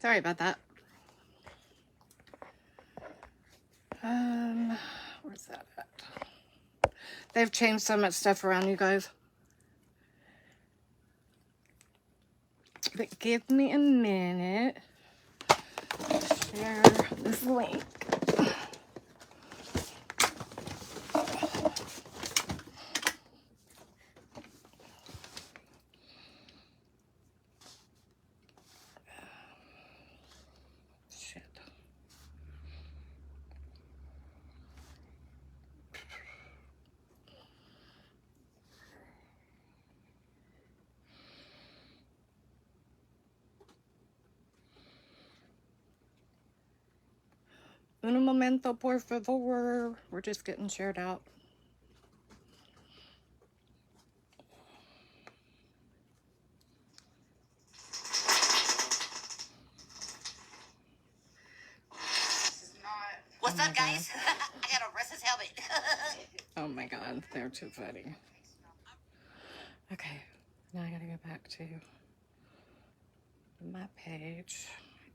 Sorry about that. Where's that at? They've changed so much stuff around, you guys. But give me a minute to share this link. Un momento, por favor. We're just getting shared out. What's up, guys? I got a restless helmet. Oh my god, they're too funny. Okay, now I gotta go back to my page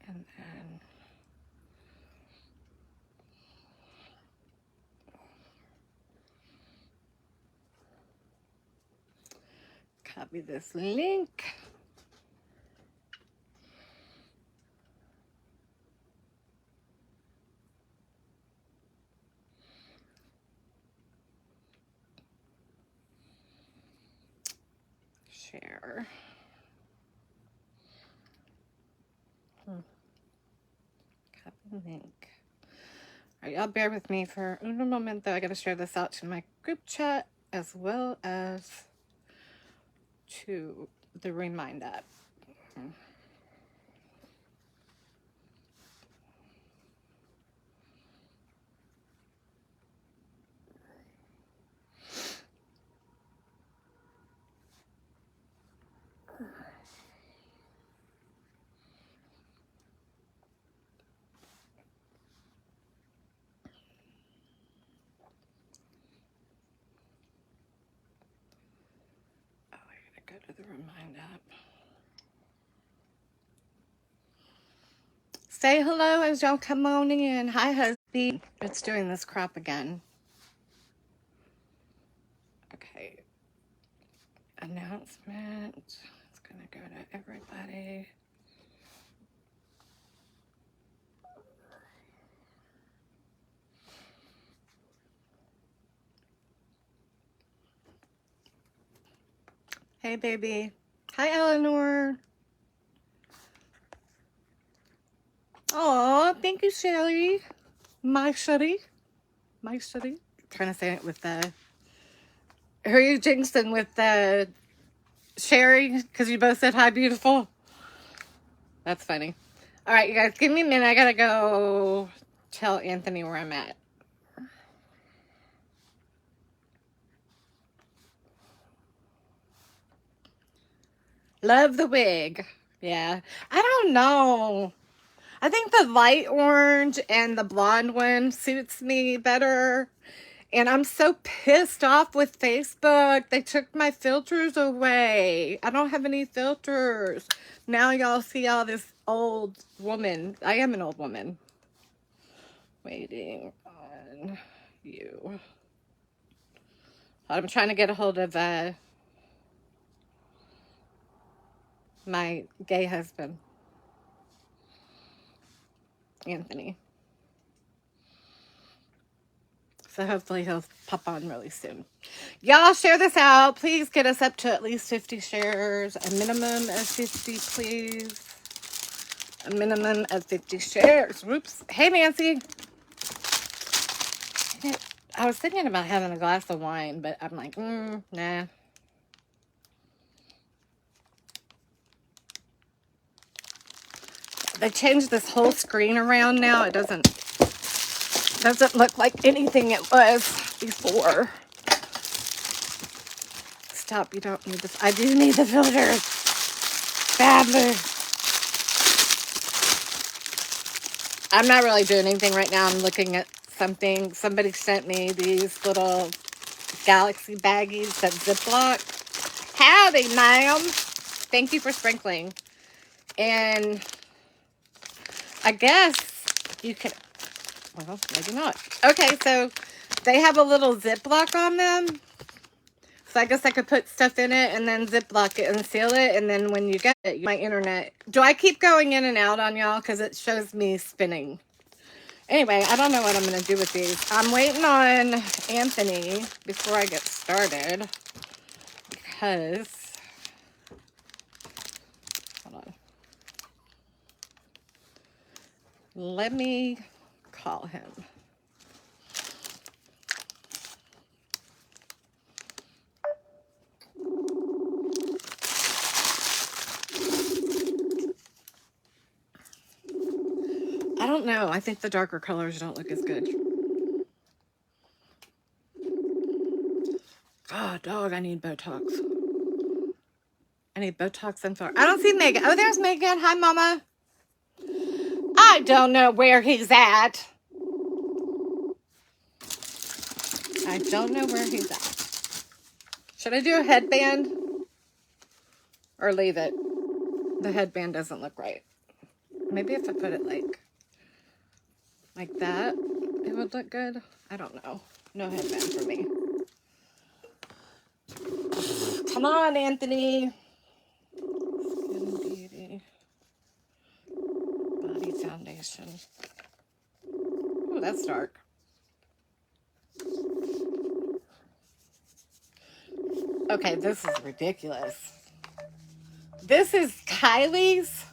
and then copy this link. Share. Copy link. All right, y'all bear with me for un momento. I gotta share this out to my group chat as well as to the Remind app. Go to the Remind app. Say hello as y'all come on in. Hi, husband. It's doing this crap again. Okay. Announcement. It's going to go to everybody. Hey, baby. Hi, Eleanor. Oh, thank you, Shelly. My Shelly. Trying to say it with the... Who are you jinxing with the Sherry? Because you both said hi, beautiful. That's funny. All right, you guys, give me a minute. I got to go tell Anthony where I'm at. Love the wig. Yeah. I don't know. I think the light orange and the blonde one suits me better. And I'm so pissed off with Facebook. They took my filters away. I don't have any filters. Now y'all see all this old woman. I am an old woman. Waiting on you. I'm trying to get a hold of my gay husband, Anthony. So hopefully he'll pop on really soon. Y'all share this out. Please get us up to at least 50 shares. A minimum of 50, please. A minimum of 50 shares. Whoops. Hey, Nancy. I was thinking about having a glass of wine, but I'm like, nah. They changed this whole screen around now. It doesn't look like anything it was before. Stop, you don't need this. I do need the filters. Badly. I'm not really doing anything right now. I'm looking at something. Somebody sent me these little Galaxy baggies that Ziploc. Howdy, ma'am. Thank you for sprinkling. And I guess you can, well, maybe not. Okay, so they have a little Ziploc on them. So I guess I could put stuff in it and then Ziploc it and seal it. And then when you get it, my internet. Do I keep going in and out on y'all? Because it shows me spinning. Anyway, I don't know what I'm going to do with these. I'm waiting on Anthony before I get started. Because, hold on. Let me call him. I don't know. I think the darker colors don't look as good. God, dog, I need Botox. I need Botox and filler. I don't see Megan. Oh, there's Megan. Hi, Mama. I don't know where he's at. I don't know where he's at. Should I do a headband? Or leave it? The headband doesn't look right. Maybe if I put it like that, it would look good. I don't know. No headband for me. Come on, Anthony. Skin Beauty. Body Foundation. Oh, that's dark. Okay, this is ridiculous. This is Kylie's,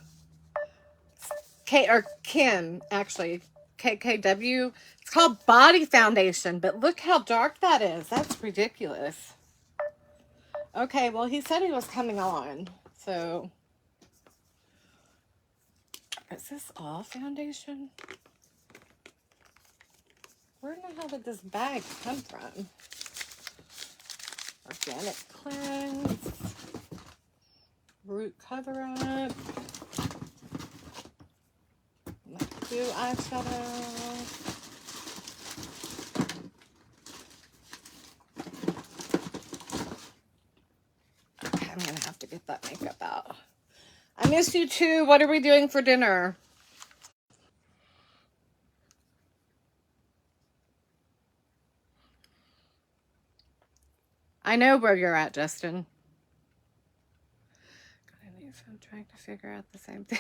Kim, actually, KKW. It's called Body Foundation, but look how dark that is. That's ridiculous. Okay, well, he said he was coming on, so. Is this all foundation? Where in the hell did this bag come from? Organic Cleanse. Root Cover Up. Do eyeshadow. Okay, I'm gonna have to get that makeup out. I miss you too. What are we doing for dinner? I know where you're at, Justin. I'm trying to figure out the same thing.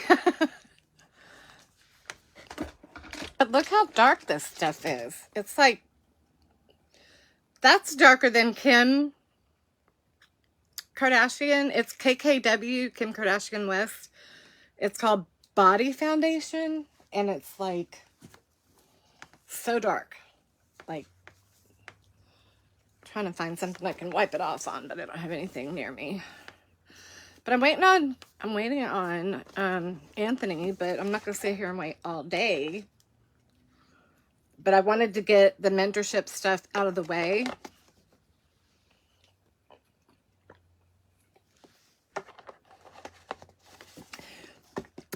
But look how dark this stuff is. It's like, that's darker than Kim Kardashian. It's KKW, Kim Kardashian West. It's called Body Foundation. And it's like, so dark. Like, trying to find something I can wipe it off on, but I don't have anything near me. But I'm waiting on Anthony, but I'm not going to sit here and wait all day. But I wanted to get the mentorship stuff out of the way.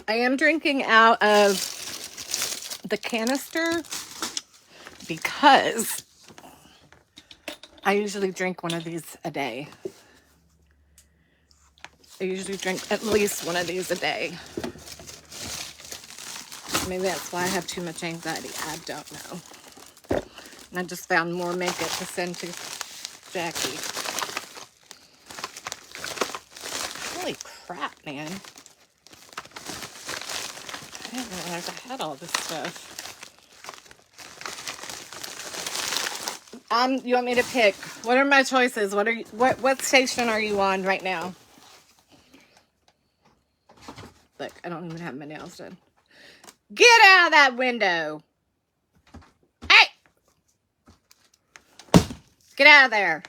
I am drinking out of the canister because I usually drink one of these a day. I usually drink at least one of these a day. Maybe that's why I have too much anxiety. I don't know. And I just found more makeup to send to Jackie. Holy crap, man. I didn't realize I had all this stuff. You want me to pick? What are my choices? What station are you on right now? Look, I don't even have my nails done. Get out of that window. Hey! Get out of there.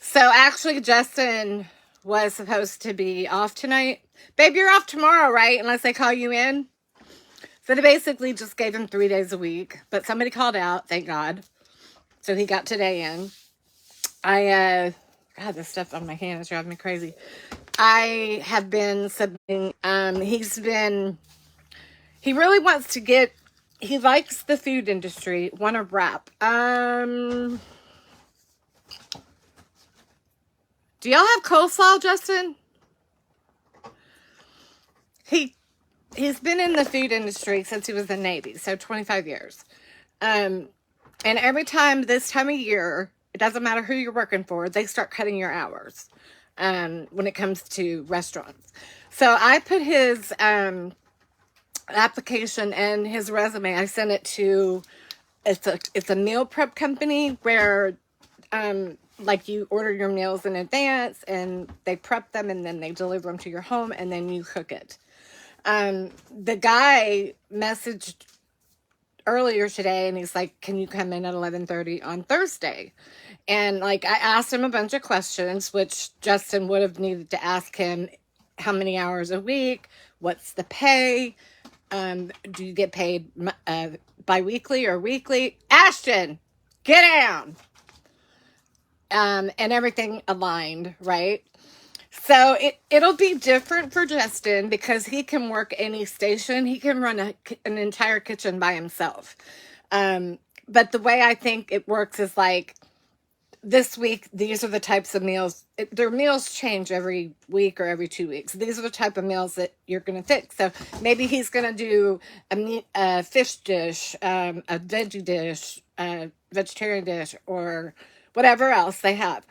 So actually, Justin was supposed to be off tonight. Babe, you're off tomorrow, right? Unless they call you in. So they basically just gave him 3 days a week. But somebody called out, thank God. So he got today in. God, this stuff on my hand is driving me crazy. I have been submitting, he really wants to get, he likes the food industry, want to rap. Do y'all have coleslaw, Justin? he's been in the food industry since he was in the Navy, so 25 years. And every time this time of year, it doesn't matter who you're working for, they start cutting your hours when it comes to restaurants. So I put his application and his resume. I sent it to, it's a meal prep company where like you order your meals in advance and they prep them and then they deliver them to your home and then you cook it. The guy messaged earlier today and he's like, can you come in at 11:30 on Thursday? And like, I asked him a bunch of questions, which Justin would have needed to ask him. How many hours a week? What's the pay? Do you get paid bi-weekly or weekly? Ashton, get down. And everything aligned, right? So it'll be different for Justin because he can work any station. He can run an entire kitchen by himself. But the way I think it works is like, this week, these are the types of meals. Their meals change every week or every 2 weeks. These are the type of meals that you're going to fix. So maybe he's going to do a fish dish, a veggie dish, a vegetarian dish, or whatever else they have.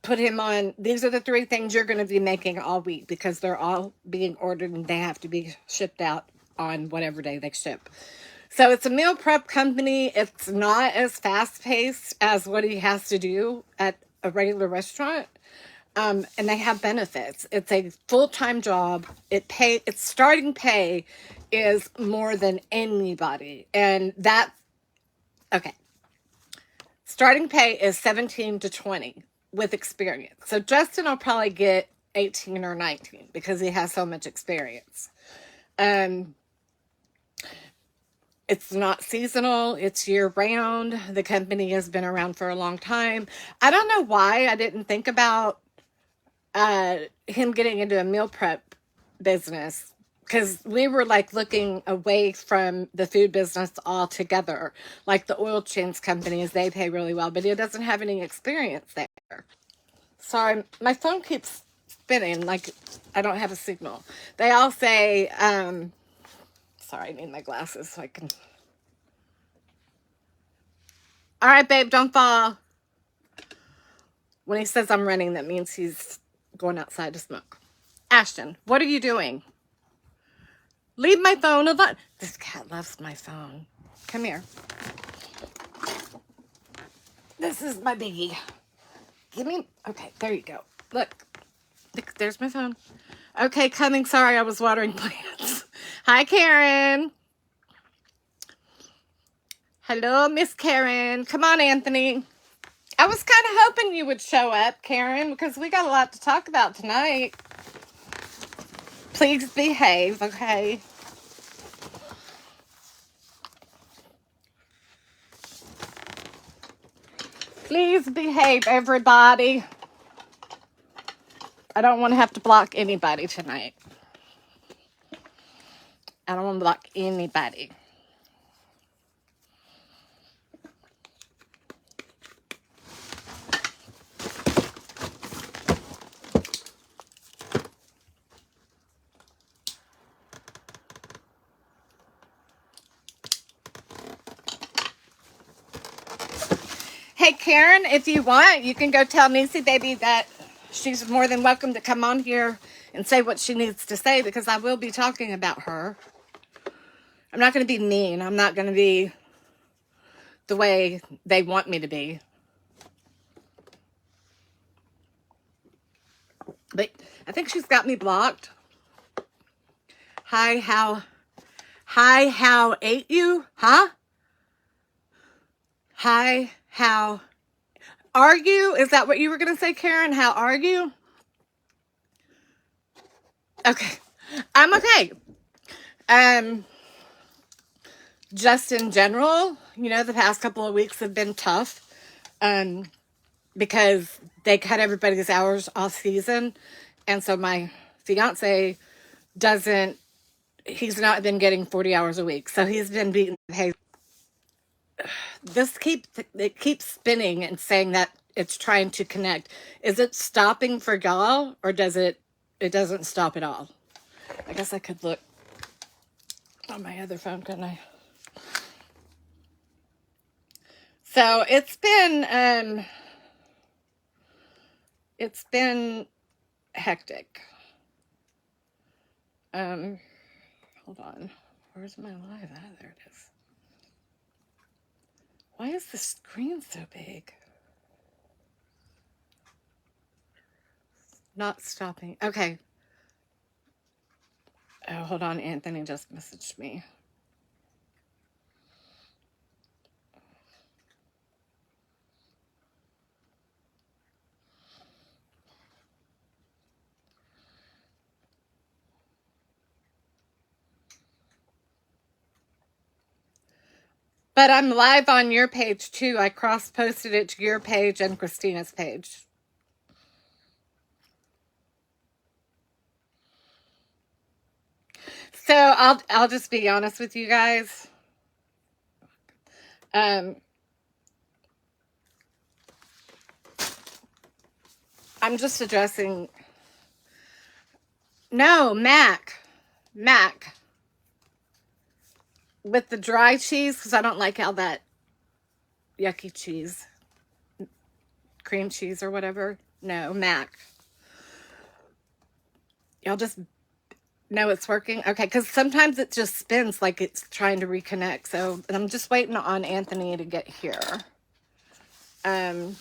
Put him on, these are the 3 things you're going to be making all week because they're all being ordered and they have to be shipped out on whatever day they ship. So it's a meal prep company. It's not as fast-paced as what he has to do at a regular restaurant. And they have benefits. It's a full-time job. Its starting pay is more than anybody. And that, okay. Starting pay is 17 to 20 with experience. So Justin will probably get 18 or 19 because he has so much experience. It's not seasonal. It's year-round. The company has been around for a long time. I don't know why I didn't think about him getting into a meal prep business because we were like looking away from the food business altogether. Like the oil change companies, they pay really well, but he doesn't have any experience there. Sorry, my phone keeps spinning like I don't have a signal. They all say... sorry, I need my glasses so I can... All right, babe, don't fall. When he says I'm running, that means he's going outside to smoke. Ashton, what are you doing? Leave my phone alone. This cat loves my phone. Come here. This is my biggie. Give me... Okay, there you go. Look, there's my phone. Okay, coming. Sorry, I was watering plants. Hi, Karen. Hello, Miss Karen. Come on, Anthony. I was kind of hoping you would show up, Karen, because we got a lot to talk about tonight. Please behave, okay? Please behave, everybody. I don't want to have to block anybody tonight. I don't want to block anybody. Hey, Karen, if you want, you can go tell Niecy Baby that she's more than welcome to come on here and say what she needs to say because I will be talking about her. I'm not going to be mean. I'm not going to be the way they want me to be. But I think she's got me blocked. Hi, how ate you? Huh? Hi, how are you? Is that what you were going to say, Karen? How are you? Okay. I'm okay. Just in general, you know, the past couple of weeks have been tough. Because they cut everybody's hours off season. And so my fiance he's not been getting 40 hours a week. So he's been beaten. Hey, it keeps spinning and saying that it's trying to connect. Is it stopping for y'all or it doesn't stop at all? I guess I could look on my other phone, couldn't I? So it's been hectic. Hold on. Where's my live? Ah, there it is. Why is the screen so big? Not stopping. Okay. Oh, hold on. Anthony just messaged me. But I'm live on your page too. I cross-posted it to your page and Christina's page. So I'll just be honest with you guys. I'm just addressing. No, Mac. With the dry cheese, because I don't like how that yucky cheese, cream cheese or whatever. No, Mac. Y'all just know it's working? Okay, because sometimes it just spins like it's trying to reconnect. So I'm just waiting on Anthony to get here. If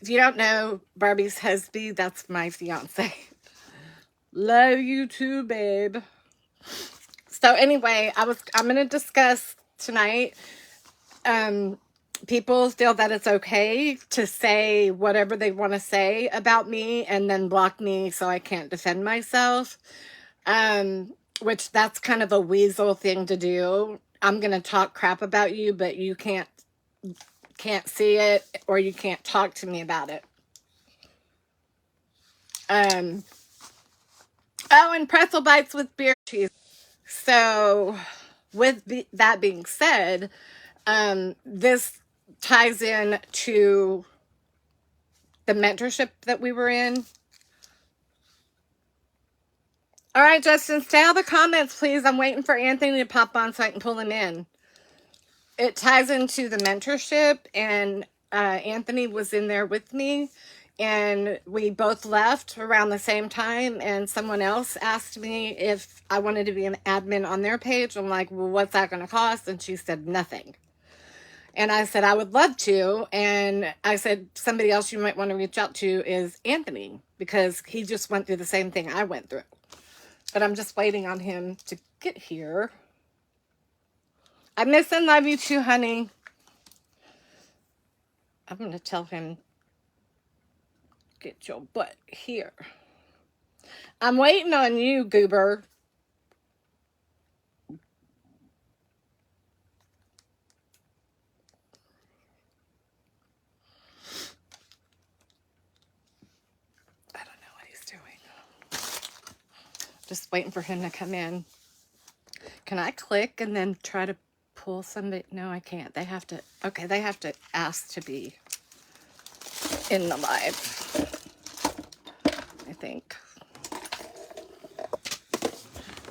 you don't know, Barbie's husband, that's my fiance. Love you too, babe. So anyway, I'm going to discuss tonight. People feel that it's okay to say whatever they want to say about me and then block me so I can't defend myself. Which that's kind of a weasel thing to do. I'm going to talk crap about you, but you can't see it or you can't talk to me about it. Oh, and pretzel bites with beer cheese. So with that being said, this ties in to the mentorship that we were in. All right, Justin, stay out of the comments, please. I'm waiting for Anthony to pop on so I can pull him in. It ties into the mentorship, and Anthony was in there with me, and we both left around the same time, and someone else asked me if I wanted to be an admin on their page. I'm like, well, what's that going to cost? And she said, nothing. And I said, I would love to. And I said, somebody else you might want to reach out to is Anthony, because he just went through the same thing I went through. But I'm just waiting on him to get here. I miss and love you too, honey. I'm going to tell him, get your butt here. I'm waiting on you, Goober. I don't know what he's doing. Just waiting for him to come in. Can I click and then try to pull somebody? No, I can't. They have to, okay, they have to ask to be in the live, I think.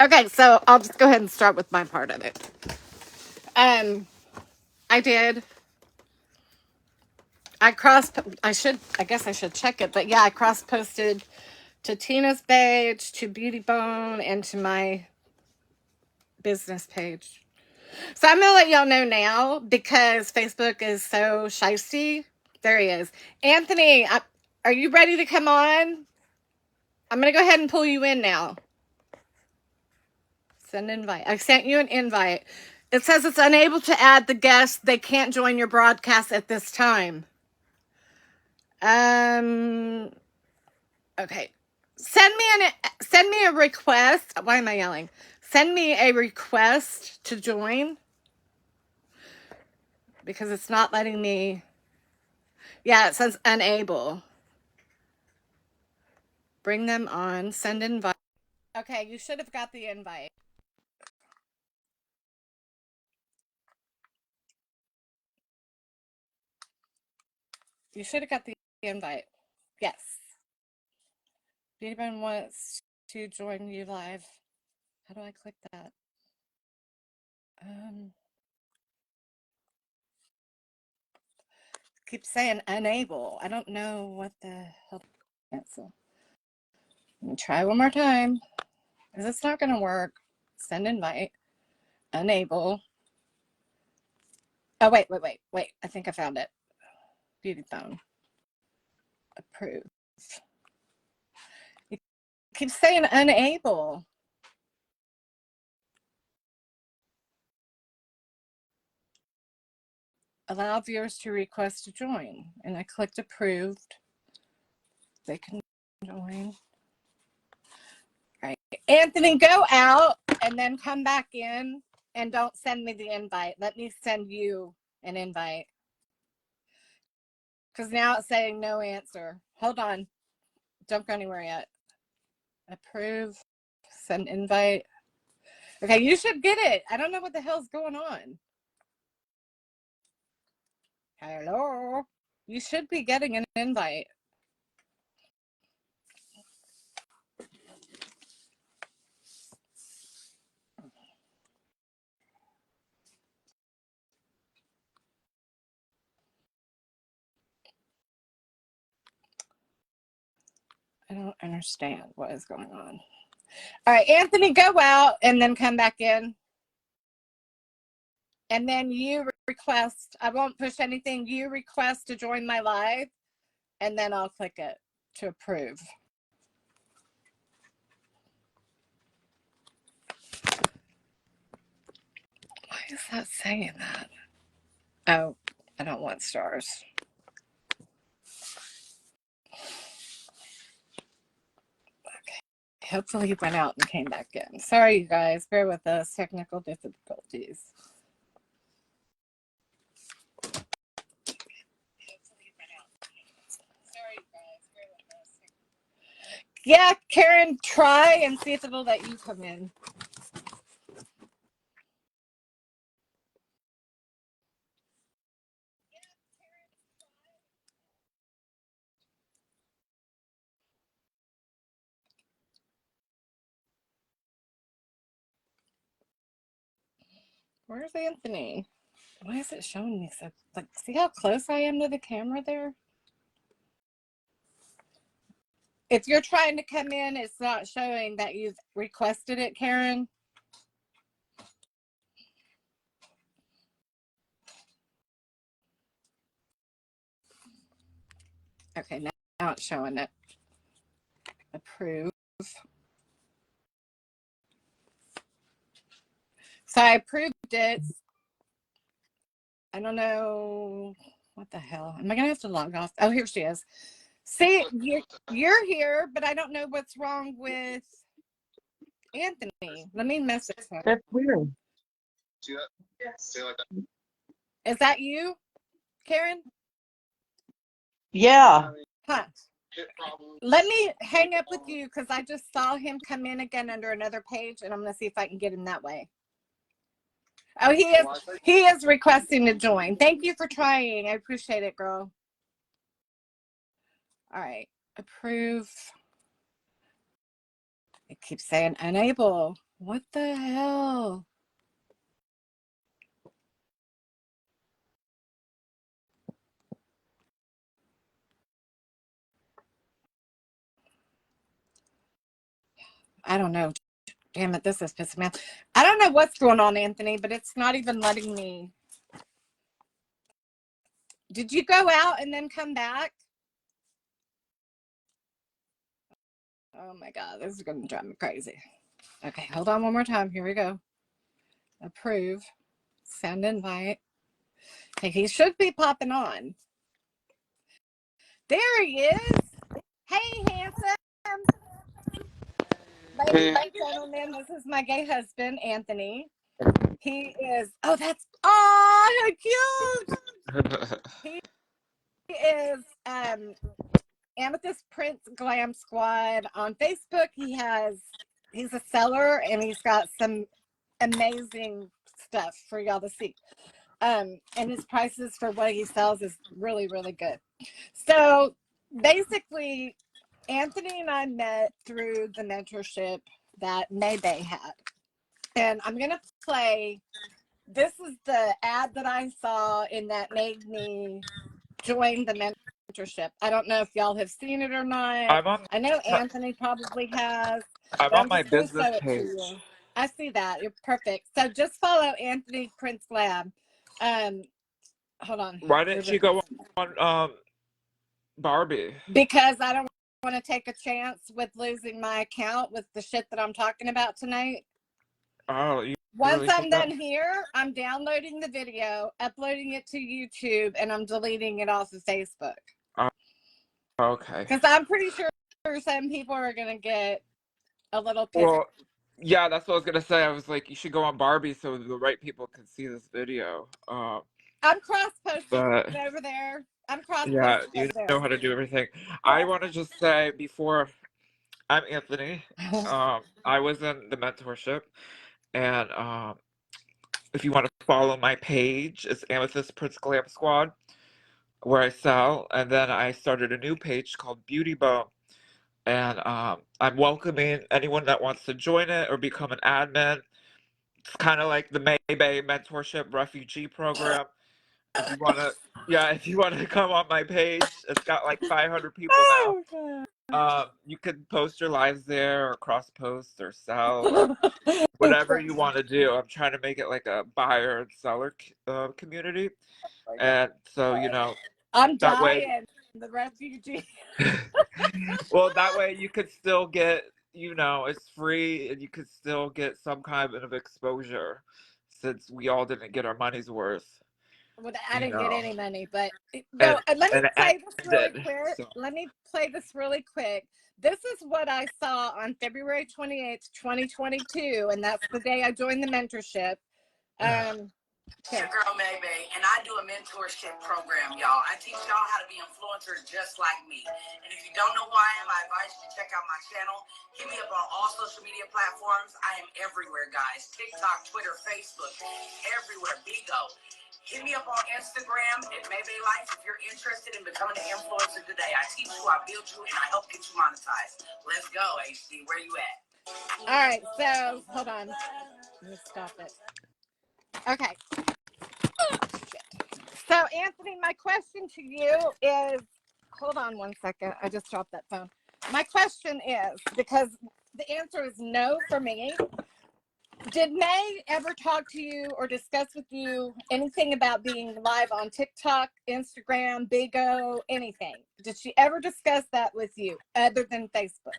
Okay, so I'll just go ahead and start with my part of it. I did. I guess I should check it, but yeah, I cross-posted to Tina's page, to Beauty Bone, and to my business page. So I'm going to let y'all know now, because Facebook is so shysty. There he is. Anthony, are you ready to come on? I'm going to go ahead and pull you in now. Send invite. I sent you an invite. It says it's unable to add the guest. They can't join your broadcast at this time. Okay. Send me a request. Why am I yelling? Send me a request to join, because it's not letting me. Yeah, it says unable. Bring them on. Send invite. Okay, you should have got the invite. You should have got the invite. Yes. Beauty Bone wants to join you live. How do I click that? Keep saying unable. I don't know what the hell. Cancel. Let me try one more time. Because it's not going to work. Send invite. Unable. Oh, wait. I think I found it. Beauty phone. Approve. You keep saying unable. Allow viewers to request to join. And I clicked approved. They can join. All right. Anthony, go out and then come back in and don't send me the invite. Let me send you an invite. Because now it's saying no answer. Hold on. Don't go anywhere yet. Approve. Send invite. Okay, you should get it. I don't know what the hell's going on. Hello? You should be getting an invite. I don't understand what is going on. All right, Anthony, go out and then come back in. And then you request, I won't push anything, you request to join my live, and then I'll click it to approve. Why is that saying that? Oh, I don't want stars. Okay. Hopefully he went out and came back in. Sorry, you guys. Bear with us. Technical difficulties. Yeah, Karen, try and see if it'll let you come in. Where's Anthony? Why is it showing me so, like, see how close I am to the camera there? If you're trying to come in, it's not showing that you've requested it, Karen. Okay, now it's showing it. Approve. So I approved it. I don't know what the hell. Am I gonna have to log off? Oh, here she is. See, you're here, but I don't know what's wrong with Anthony. Let me message her. That's weird. Is that you, Karen? Yeah. Huh. Let me hang up with you because I just saw him come in again under another page, and I'm gonna see if I can get him that way. Oh, he is requesting to join. Thank you for trying. I appreciate it, girl. All right. Approve. It keeps saying unable. What the hell? I don't know. Damn it, this is pissing me off. I don't know what's going on, Anthony, but it's not even letting me. Did you go out and then come back? Oh my God, this is going to drive me crazy. Okay, hold on one more time. Here we go. Approve. Send invite. Okay, he should be popping on. There he is. Hey, handsome. Ladies and gentlemen, this is my gay husband, Anthony. He is, oh, that's, oh, how cute. He is Amethyst Prince Glam Squad on Facebook. He's a seller and he's got some amazing stuff for y'all to see. And his prices for what he sells is really, really good. So basically, Anthony and I met through the mentorship that May Bae had. And I'm going to play. This is the ad that I saw, and that made me join the mentorship. I don't know if y'all have seen it or not. I'm on I know my, Anthony probably has, I'm but on I'm my just going to business show it to page. you. I see that. You're perfect. So just follow Anthony Prince Lab. Um, Hold on. Why Where didn't did you I go send that? on Barbie? Because I don't want to take a chance with losing my account with the shit that I'm talking about tonight. Oh, you Once really I'm think that? done here, I'm downloading the video, uploading it to YouTube, and I'm deleting it off of Facebook. Oh, okay. Because I'm pretty sure some people are going to get a little pissed. Well, yeah, that's what I was gonna say. I was like, you should go on Barbie so the right people can see this video. I'm cross-posting But over there. I'm yeah, cross-posting you over there. know how to do everything. I want to just say before, I'm Anthony. I was in the mentorship, and if you want to follow my page, it's Amethyst Prince Glam Squad, where I sell, and then I started a new page called Beauty Bow, and I'm welcoming anyone that wants to join it or become an admin. It's kind of like the May Bae Mentorship Refugee Program. If you want to, yeah, if you want to come on my page, it's got like 500 people now. Oh, You can post your lives there, or cross post, or sell, or whatever you want to do. I'm trying to make it like a buyer and seller community, and so I'm that way, dying. The refugee. well, that way you could still get, it's free, and you could still get some kind of exposure, since we all didn't get our money's worth, Well, I you didn't get know, any money, but no. and Let me and it play this really ended. quick. So, Let me play this really quick. This is what I saw on February 28th, 2022, and that's the day I joined the mentorship. It's your girl May Bae, and I do a mentorship program, y'all. I teach y'all how to be influencers just like me. And if you don't know who I am, I advise you to check out my channel. Hit me up on all social media platforms. I am everywhere, guys. TikTok, Twitter, Facebook, everywhere. Bigo. Hit me up on Instagram at May Bae Life if you're interested in becoming an influencer today. I teach you, I build you, and I help get you monetized. Let's go, HD. Where you at? All right, so hold on. Let me stop it. Okay. So, Anthony, my question to you is, hold on one second. I just dropped that phone. My question is, because the answer is no for me. Did May ever talk to you or discuss with you anything about being live on TikTok, Instagram, Bigo, anything? Did she ever discuss that with you other than Facebook?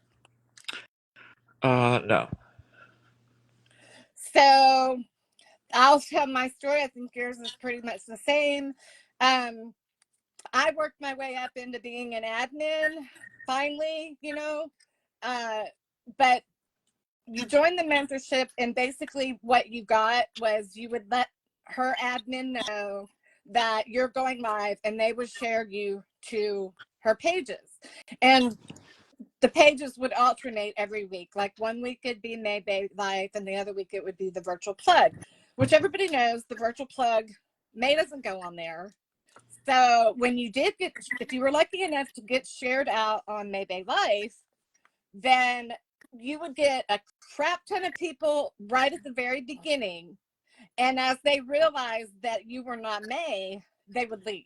no. So I'll tell my story. I think yours is pretty much the same. I worked my way up into being an admin finally, but you joined the mentorship, and basically what you got was you would let her admin know that you're going live, and they would share you to her pages. And the pages would alternate every week. Like one week it'd be May Bae Life, and the other week it would be the virtual plug, which everybody knows the virtual plug, May doesn't go on there. So when you did get, if you were lucky enough to get shared out on May Bae Life, then you would get a crap ton of people right at the very beginning. And as they realized that you were not May, they would leave.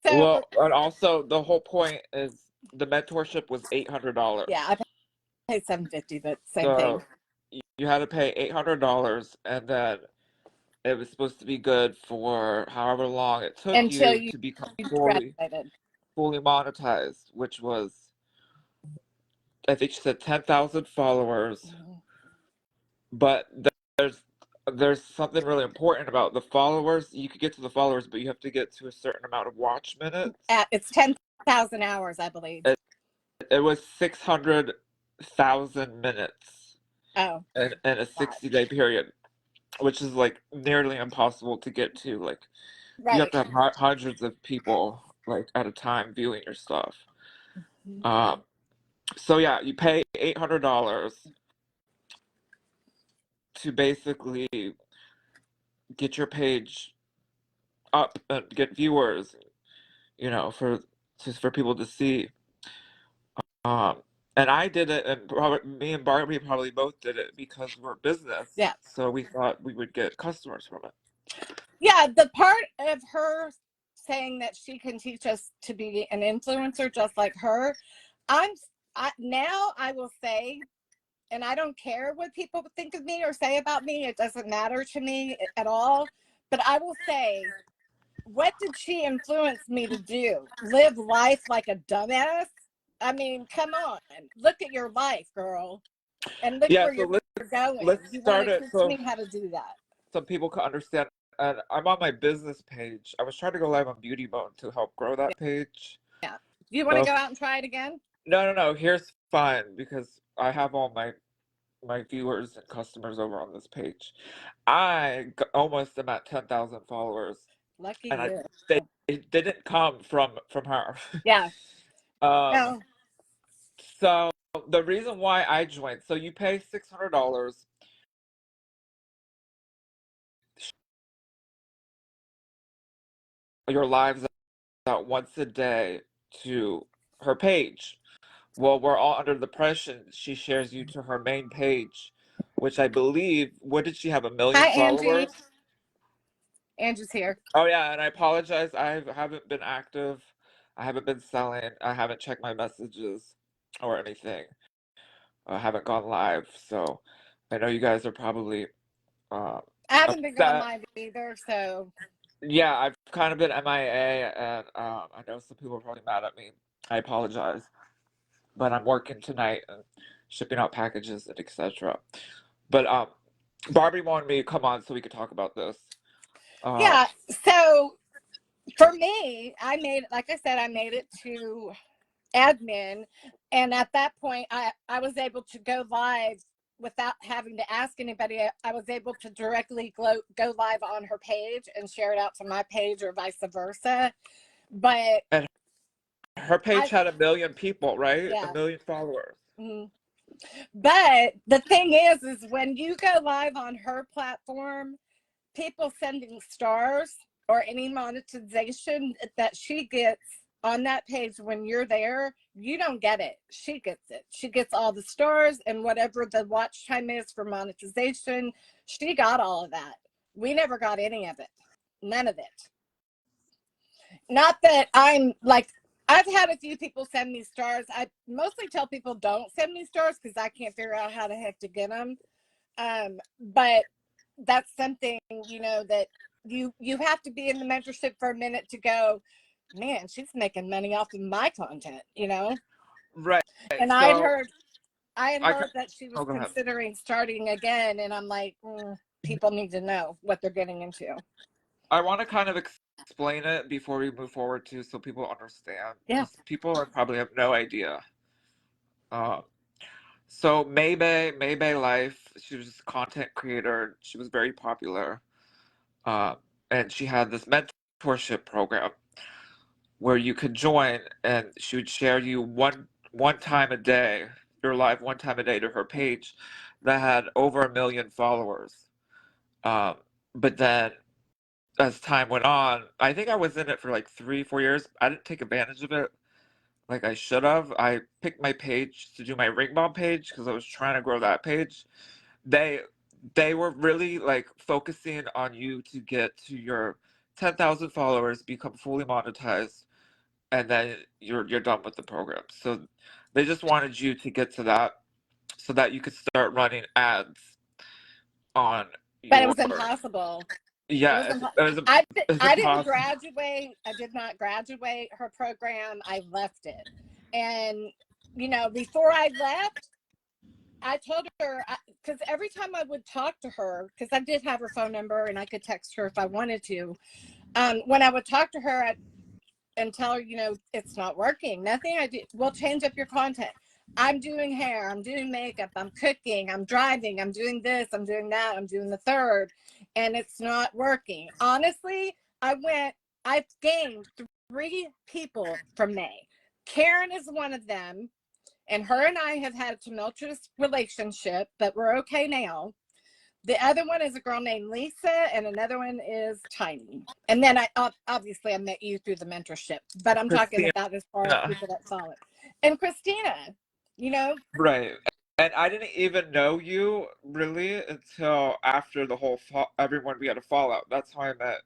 So, Well, and also the whole point is the mentorship was $800. yeah, I paid $750, but same thing. So you had to pay $800, and then it was supposed to be good for however long it took Until you you to become graduated. fully monetized, which was, I think she said, 10,000 followers. But there's there's something really important about the followers. You could get to the followers, but you have to get to a certain amount of watch minutes. It's 10,000 hours, I believe. It was 600,000 minutes Oh, in a 60-day period, which is like nearly impossible to get to. Like, you have right. to have hundreds of people like at a time viewing your stuff. Um, so yeah, you pay $800 to basically get your page up and get viewers, for just for people to see. and I did it, and probably me and Barbie probably both did it because we're business. Yeah. So we thought we would get customers from it. Yeah, the part of her saying that she can teach us to be an influencer just like her, now I will say, and I don't care what people think of me or say about me. It doesn't matter to me at all. But I will say, what did she influence me to do? Live life like a dumbass? I mean, come on. Look at your life, girl. And look Yeah, where so you're going. let's You want start to it teach so me how to do that. some people can understand. And I'm on my business page. I was trying to go live on Beauty Bone to help grow that page. Yeah. Do you want to So go out and try it again? no. Here's fine because I have all my viewers and customers over on this page. Almost am at 10,000 followers, Lucky and you. it didn't come from her. Yeah. um, No. so the reason why I joined, so you pay $600. Your lives out once a day to her page. Well, we're all under the impression she shares you to her main page, which I believe, what did she have, 1 million Hi, Angie. followers? Angie's here. Oh yeah, and I apologize. I haven't been active. I haven't been selling. I haven't checked my messages or anything. I haven't gone live, so I know you guys are probably I haven't been going upset. live either, so. Yeah, I've kind of been MIA, and I know some people are probably mad at me. I apologize, but I'm working tonight and shipping out packages and etc. But Barbie wanted me to come on so we could talk about this. Yeah, so for me, like I said, I made it to admin. And at that point, I was able to go live without having to ask anybody. I was able to directly go live on her page and share it out to my page or vice versa. But And her page had 1 million people, right? Yeah. 1 million followers. Mm-hmm. But the thing is when you go live on her platform, people sending stars or any monetization that she gets on that page when you're there, you don't get it. She gets it. She gets all the stars and whatever the watch time is for monetization. She got all of that. We never got any of it. None of it. Not that I'm like, I've had a few people send me stars. I mostly tell people don't send me stars because I can't figure out how the heck to get them. But that's something, that you have to be in the mentorship for a minute to go, man, she's making money off of my content, Right. And So I had I heard that she was oh, go ahead. considering starting again, and I'm like, people need to know what they're getting into. I want to kind of explain it before we move forward too, so people understand. Yeah. Because people probably have no idea. So May Bae Life, she was a content creator. She was very popular. Uh, and she had this mentorship program where you could join, and she would share you one time a day, your live one time a day to her page that had over 1 million followers. Um, but then as time went on, I think I was in it for like 3, 4 years. I didn't take advantage of it like I should have. I picked my page to do my ring bomb page because I was trying to grow that page. They they were really like focusing on you to get to your 10,000 followers, become fully monetized, and then you're done with the program. So they just wanted you to get to that so that you could start running ads on But it your was impossible. yeah, it's I didn't impossible. graduate. I did not graduate her program. I left it. And, before I left, I told her, because every time I would talk to her, because I did have her phone number and I could text her if I wanted to. When I would talk to her and tell her, it's not working, nothing I do, we'll change up your content. I'm doing hair, I'm doing makeup, I'm cooking, I'm driving, I'm doing this, I'm doing that, I'm doing the third, and it's not working. Honestly, I've gained 3 people from May. Karen is one of them, and her and I have had a tumultuous relationship, but we're okay now. The other one is a girl named Lisa, and another one is Tiny. And then I met you through the mentorship, but I'm talking Christina. about as far as people that follow it. And Christina, you know, Right. And I didn't even know you really until after the whole everyone we had a fallout. That's how I met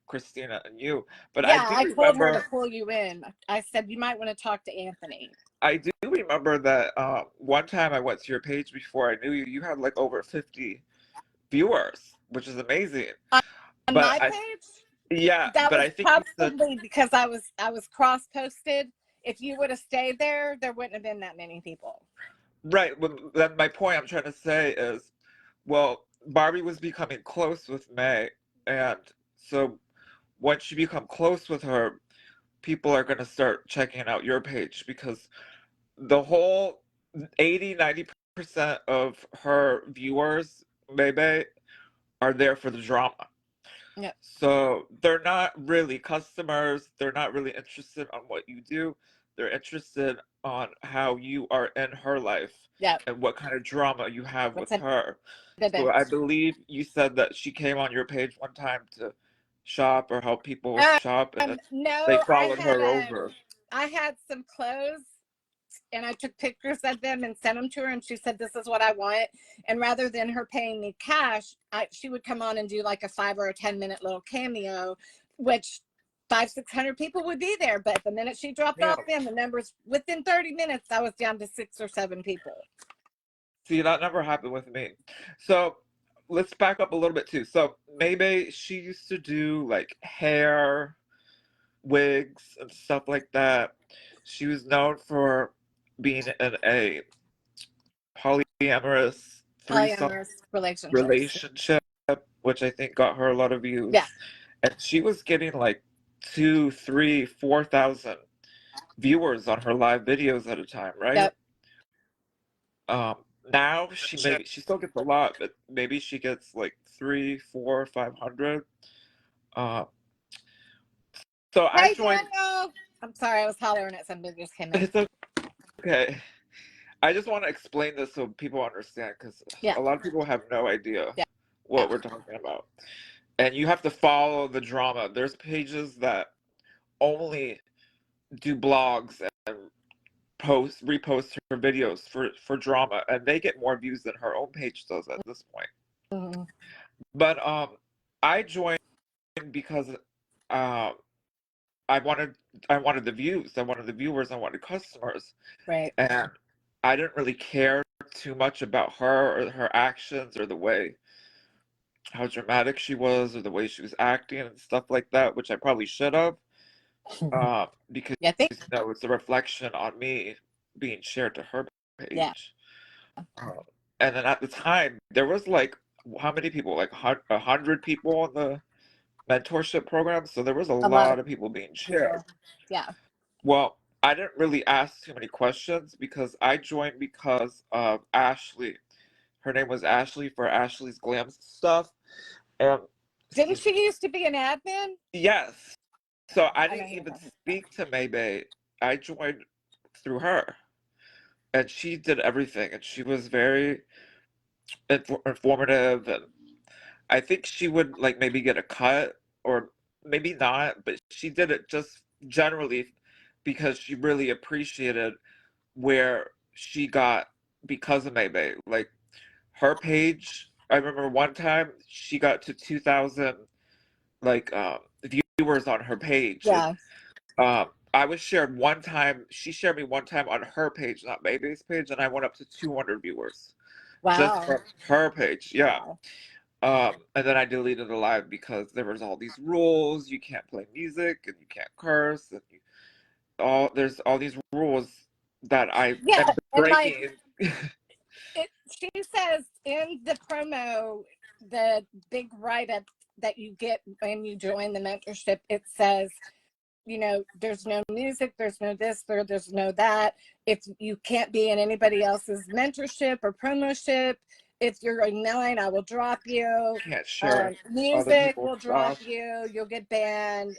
Christina and you. But I yeah, do I told her to remember pull you in. I said, you might want to talk to Anthony. I do remember that one time I went to your page before I knew you. You had like over 50 viewers, which is amazing. On But my I page, yeah, that but was I think you said probably because I was cross posted. If you would have stayed there wouldn't have been that many people. right. Well, then my point I'm trying to say is, well, Barbie was becoming close with May, and so once you become close with her, people are going to start checking out your page because the whole 80-90% of her viewers, May Bae, are there for the drama. Yeah, So they're not really customers. They're not really interested on what you do. They're interested on how you are in her life yeah. and what kind of drama you have What's with an her. So event? I believe you said that she came on your page one time to shop or help people shop, and then they No, followed her over. I had some clothes and I took pictures of them and sent them to her, and she said, this is what I want. And rather than her paying me cash, she would come on and do like a 5 or a 10-minute little cameo, which 500-600 people would be there. But the minute she dropped Yeah. off them, the numbers within 30 minutes, I was down to 6 or 7 people. See, that never happened with me. So let's back up a little bit too. So maybe she used to do like hair, wigs, and stuff like that. She was known for being in a polyamorous threesome Polyamorous relationships. relationship, which I think got her a lot of Yeah. views. And she was getting like 2, 3, 4,000 viewers on her live videos at a time, right? Yep. Um, now she still gets a lot, but maybe she gets like 3, 4, 500. Um, so I Hey, joined. Daniel. I'm sorry, I was hollering at somebody who just came in. It's okay. I just want to explain this so people understand because Yeah. a lot of people have no idea Yeah. what we're talking about. And you have to follow the drama. There's pages that only do blogs and repost her videos for drama, and they get more views than her own page does at this point. Mhm. But I joined because um I wanted the views, I wanted the viewers, I wanted customers, Right. and I didn't really care too much about her or her actions or the way how dramatic she was or the way she was acting and stuff like that, which I probably should have, because Yeah, I think. it's a reflection on me being shared to her Yeah. page. Um, and then at the time, there was like how many people? Like 100 people on the mentorship program, so there was a A lot of lot of people being shared. people. Yeah. Well, I didn't really ask too many questions because I joined because of Ashley. Her name was Ashley for Ashley's Glam Stuff. And Didn't excuse me. she used to be an admin? Yes. So I I know didn't who you're even talking about. speak to May Bae. I joined through her. And she did everything. And she was very informative. And I think she would like maybe get a cut or maybe not, but she did it just generally because she really appreciated where she got because of May Bae. Like her page, I remember one time she got to 2,000 like viewers on her page, and Yeah. I was shared one time. She shared me one time on her page, not May Bae's page, and I went up to 200 viewers just Wow. from her page. Yeah. Wow. And then I deleted the live because there was all these rules. You can't play music and you can't curse and there's all these rules that I Yeah. am And like breaking. she says in the promo, the big write up that you get when you join the mentorship, it says, there's no music, there's no this, there's no that. If you can't be in anybody else's mentorship or promoship, if you're in mine, I will drop you. Can't share other Music people's will drop stuff. you. You'll get banned.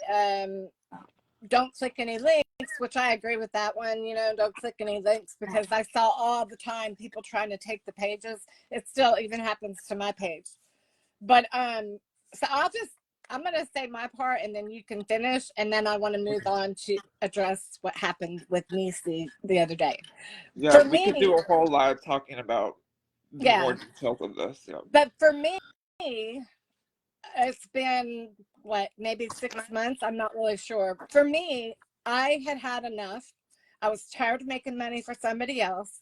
Don't click any links, which I agree with that one. Don't click any links because I saw all the time people trying to take the pages. It still even happens to my page. But so I'll just I'm going to say my part and then you can finish. And then I want to move on to address what happened with Nisi the other day. Yeah, For we could do me, a whole live talking about the more yeah. details of this. Yeah. But for me, it's been what, maybe 6 months. I'm not really sure. For me, I had had enough. I was tired of making money for somebody else.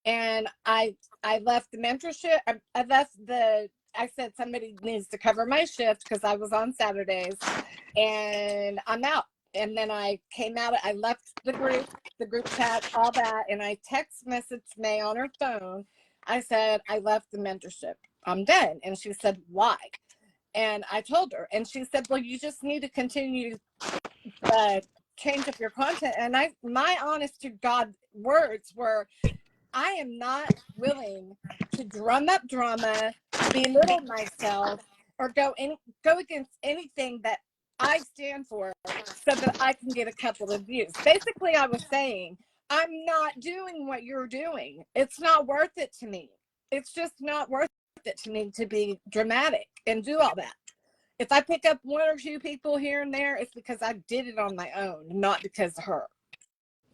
And I left the mentorship. I left the, I said somebody needs to cover my shift because I was on Saturdays and I'm out. And then I came out, I left the group chat, all that. And I text messaged May on her phone. I said, I left the mentorship. I'm done. And she said, why? And I told her, and she said, well, you just need to continue change up your content. And my honest to God words were, I am not willing to drum up drama, belittle myself, or go against anything that I stand for so that I can get a couple of views. Basically, I was saying, I'm not doing what you're doing. It's not worth it to me. It's just not worth it to me to be dramatic and do all that. If I pick up one or two people here and there, it's because I did it on my own, not because of her.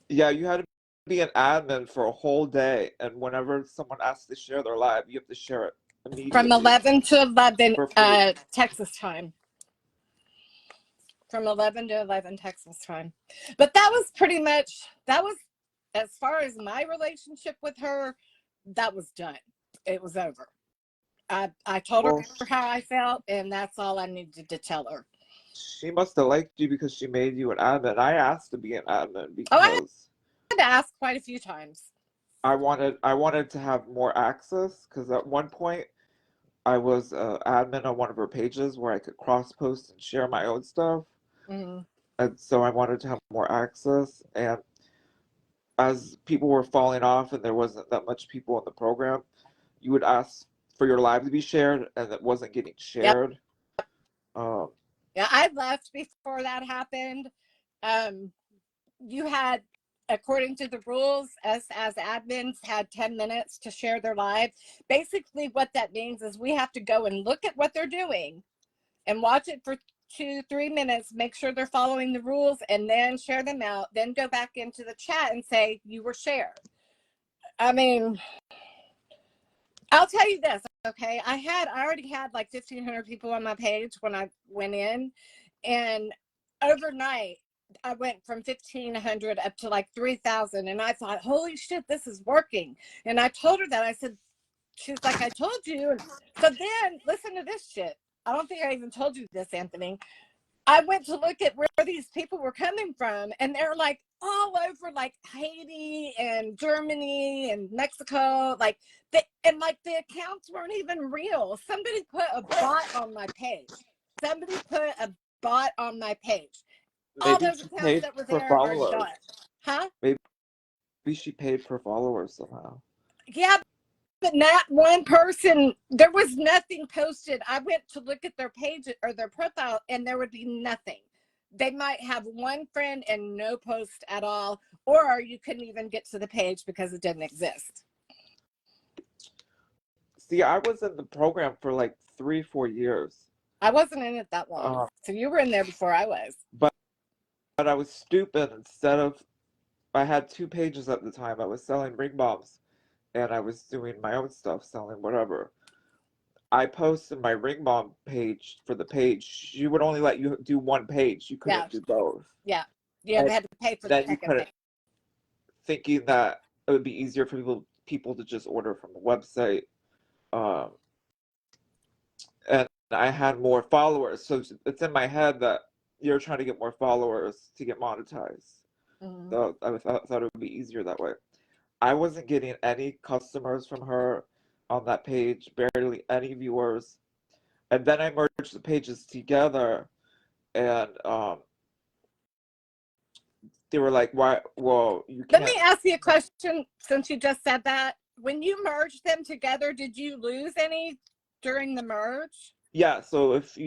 Yeah, you had to be an admin for a whole day, and whenever someone asks to share their live, you have to share it From immediately 11 to 11 for free. Texas time. From 11 to 11 Texas time. But that was pretty much, that was, as far as my relationship with her, that was done. It was over. I told her Well, how I felt, and that's all I needed to tell her. she must have liked you because she made you an admin. I asked to be an admin Oh, I because had to ask quite a few times. I wanted to have more access because at one point I was admin on one of her pages where I could cross post and share my own stuff. Mm-hmm. And so I wanted to have more access. And as people were falling off and there wasn't that much people in the program, you would ask for your live to be shared and it wasn't getting Yep. shared. Um, Yeah, I left before that happened. You had, according to the rules, us as admins had 10 minutes to share their live. Basically, what that means is we have to go and look at what they're doing and watch it for 2-3 minutes, make sure they're following the rules, and then share them out. Then go back into the chat and say you were shared. I mean, I'll tell you this, okay? I already had like 1,500 people on my page when I went in, and overnight I went from 1,500 up to like 3,000, and I thought, holy shit, this is working. And I told her that. I said, she's like, I told you. And so then, listen to this shit. I don't think I even told you this, Anthony. I went to look at where these people were coming from, and they're like all over, like Haiti and Germany and Mexico. Like and like the accounts weren't even real. Somebody put a bot on my page. Somebody put a bot on my page. All maybe those she accounts paid that were per there are follower. done. Huh? Maybe she paid per follower somehow. Yeah, but not one person. There was nothing posted. I went to look at their page or their profile, and there would be nothing. They might have one friend and no post at all, or you couldn't even get to the page because it didn't exist. See, I was in the program for like 3, 4 years. I wasn't in it that long. Uh, So you were in there before I was. but I was stupid. I had 2 pages at the time. I was selling ring bombs and I was doing my own stuff, selling whatever. I posted my ring bomb page for the page. She would only let you do one page. You Yeah. couldn't do both. Yeah. Yeah. And They had to pay for the then you second couldn't, page. thinking that it would be easier for people to just order from the website. Um, and I had more followers. So it's in my head that you're trying to get more followers to get monetized. Mm-hmm. So I thought it would be easier that way. I wasn't getting any customers from her on that page, barely any viewers. And then I merged the pages together, and they were like, "Why? Well, you Let me can't." ask you a question since you just said that. When you merged them together, did you lose any during the merge? Yeah, so if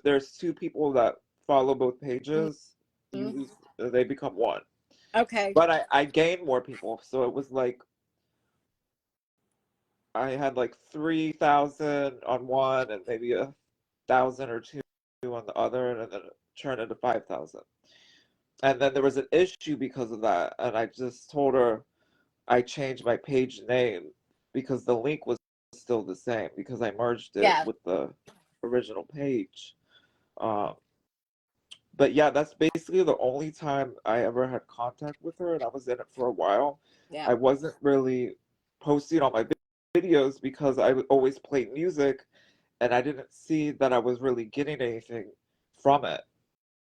there's 2 people that follow both pages, you Mm-hmm. lose, they become one. Okay. But I gained more people, so it was like I had like 3,000 on one and maybe 1,000 or two on the other, and then it turned into 5,000. And then there was an issue because of that, and I just told her I changed my page name because the link was still the same because I merged it Yeah. with the original page. Um, but yeah, that's basically the only time I ever had contact with her, and I was in it for a while. Yeah. I wasn't really posting on my videos because I would always play music, and I didn't see that I was really getting anything from it.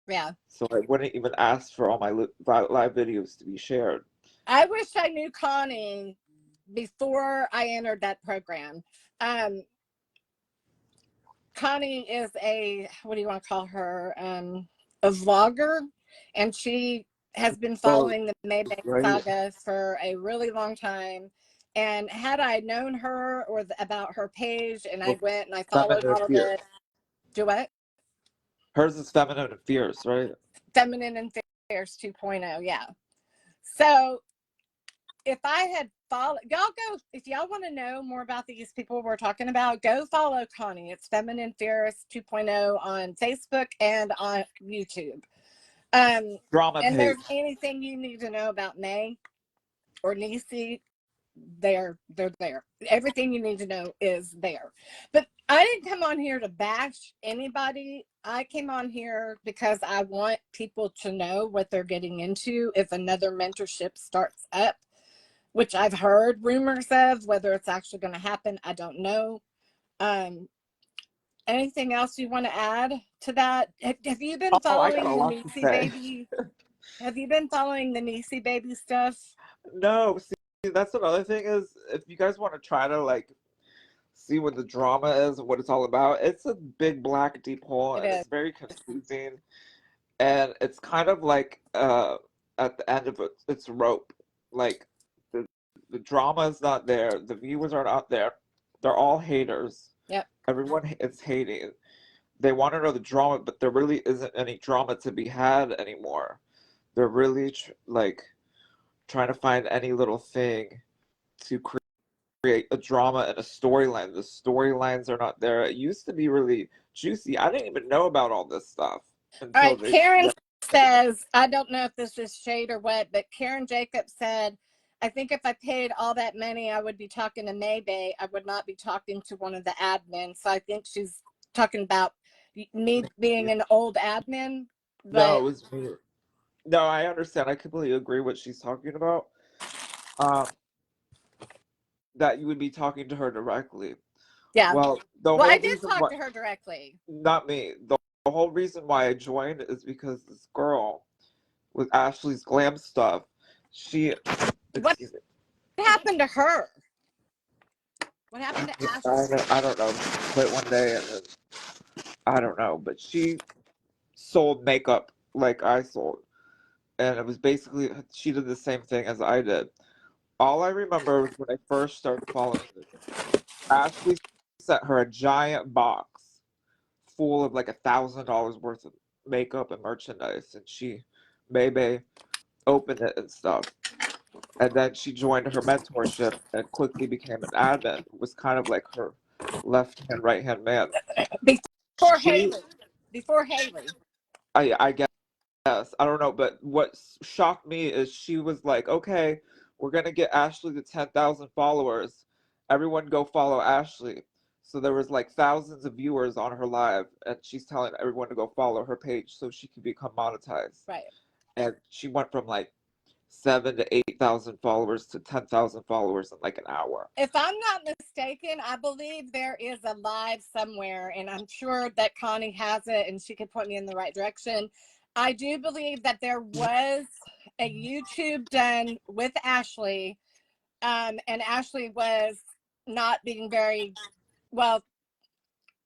Yeah. So I wouldn't even ask for all my live videos to be shared. I wish I knew Connie before I entered that program. Um, Connie is what do you want to call her? A vlogger, and she has been Oh, following the May Bae right. saga for a really long time. And had I known her or about her page, and I Well, went and I followed feminine and all of fierce. it, do what? Hers is feminine and fierce, right? Feminine and Fierce 2.0, yeah. So if I had followed y'all, go if y'all want to know more about these people we're talking about, go follow Connie. It's Feminine Fierce 2.0 on Facebook and on YouTube. Drama And page. there's anything you need to know about May or Nisi, they're there. Everything you need to know is there. But I didn't come on here to bash anybody. I came on here because I want people to know what they're getting into if another mentorship starts up, which I've heard rumors of. Whether it's actually going to happen, I don't know. Anything else you want to add to that? Have you been Oh, I got a following the lot to Nisi say. baby? Have you been following the Nisi baby stuff? No, see, that's another thing is if you guys want to try to like see what the drama is and what it's all about, it's a big black deep hole It and is. it's very confusing. And it's kind of like at the end of it, it's rope. Like the the drama is not there, the viewers are not there. They're all haters. Yep. Everyone is hating. They want to know the drama, but there really isn't any drama to be had anymore. They're really like trying to find any little thing to create a drama and a storyline. The storylines are not there. It used to be really juicy. I didn't even know about all this stuff All until right. they. Karen Yeah, says, I don't know if this is shade or what, but Karen Jacobs said, I think if I paid all that money, I would be talking to May Bae. I would not be talking to one of the admins. So I think she's talking about me being an old admin. no, But it was me. No, I understand. I completely agree what she's talking about. Um, that you would be talking to her directly. yeah. Well, the Well, I whole did reason talk why, to her directly. not me, the whole reason why I joined is because this girl with Ashley's glam stuff, she, What excuse me, happened to her? What happened to Ashley? I don't know, she quit one day and then, I don't know, but she sold makeup like I sold. And it was basically, she did the same thing as I did. All I remember was when I first started following this, Ashley sent her a giant box full of like $1,000 worth of makeup and merchandise, and May Bae, opened it and stuff. And then she joined her mentorship and quickly became an admin. It was kind of like her left hand, right hand man. Before She, Haley. Before Haley. I guess, I don't know, but what shocked me is she was like, okay, we're gonna get Ashley to 10,000 followers. Everyone go follow Ashley. So there was like thousands of viewers on her live, and she's telling everyone to go follow her page so she can become monetized. Right. And she went from like 7 to 8,000 followers to 10,000 followers in like an hour. If I'm not mistaken, I believe there is a live somewhere, and I'm sure that Connie has it and she could point me in the right direction. I do believe that there was a YouTube done with Ashley, and Ashley was not being very well.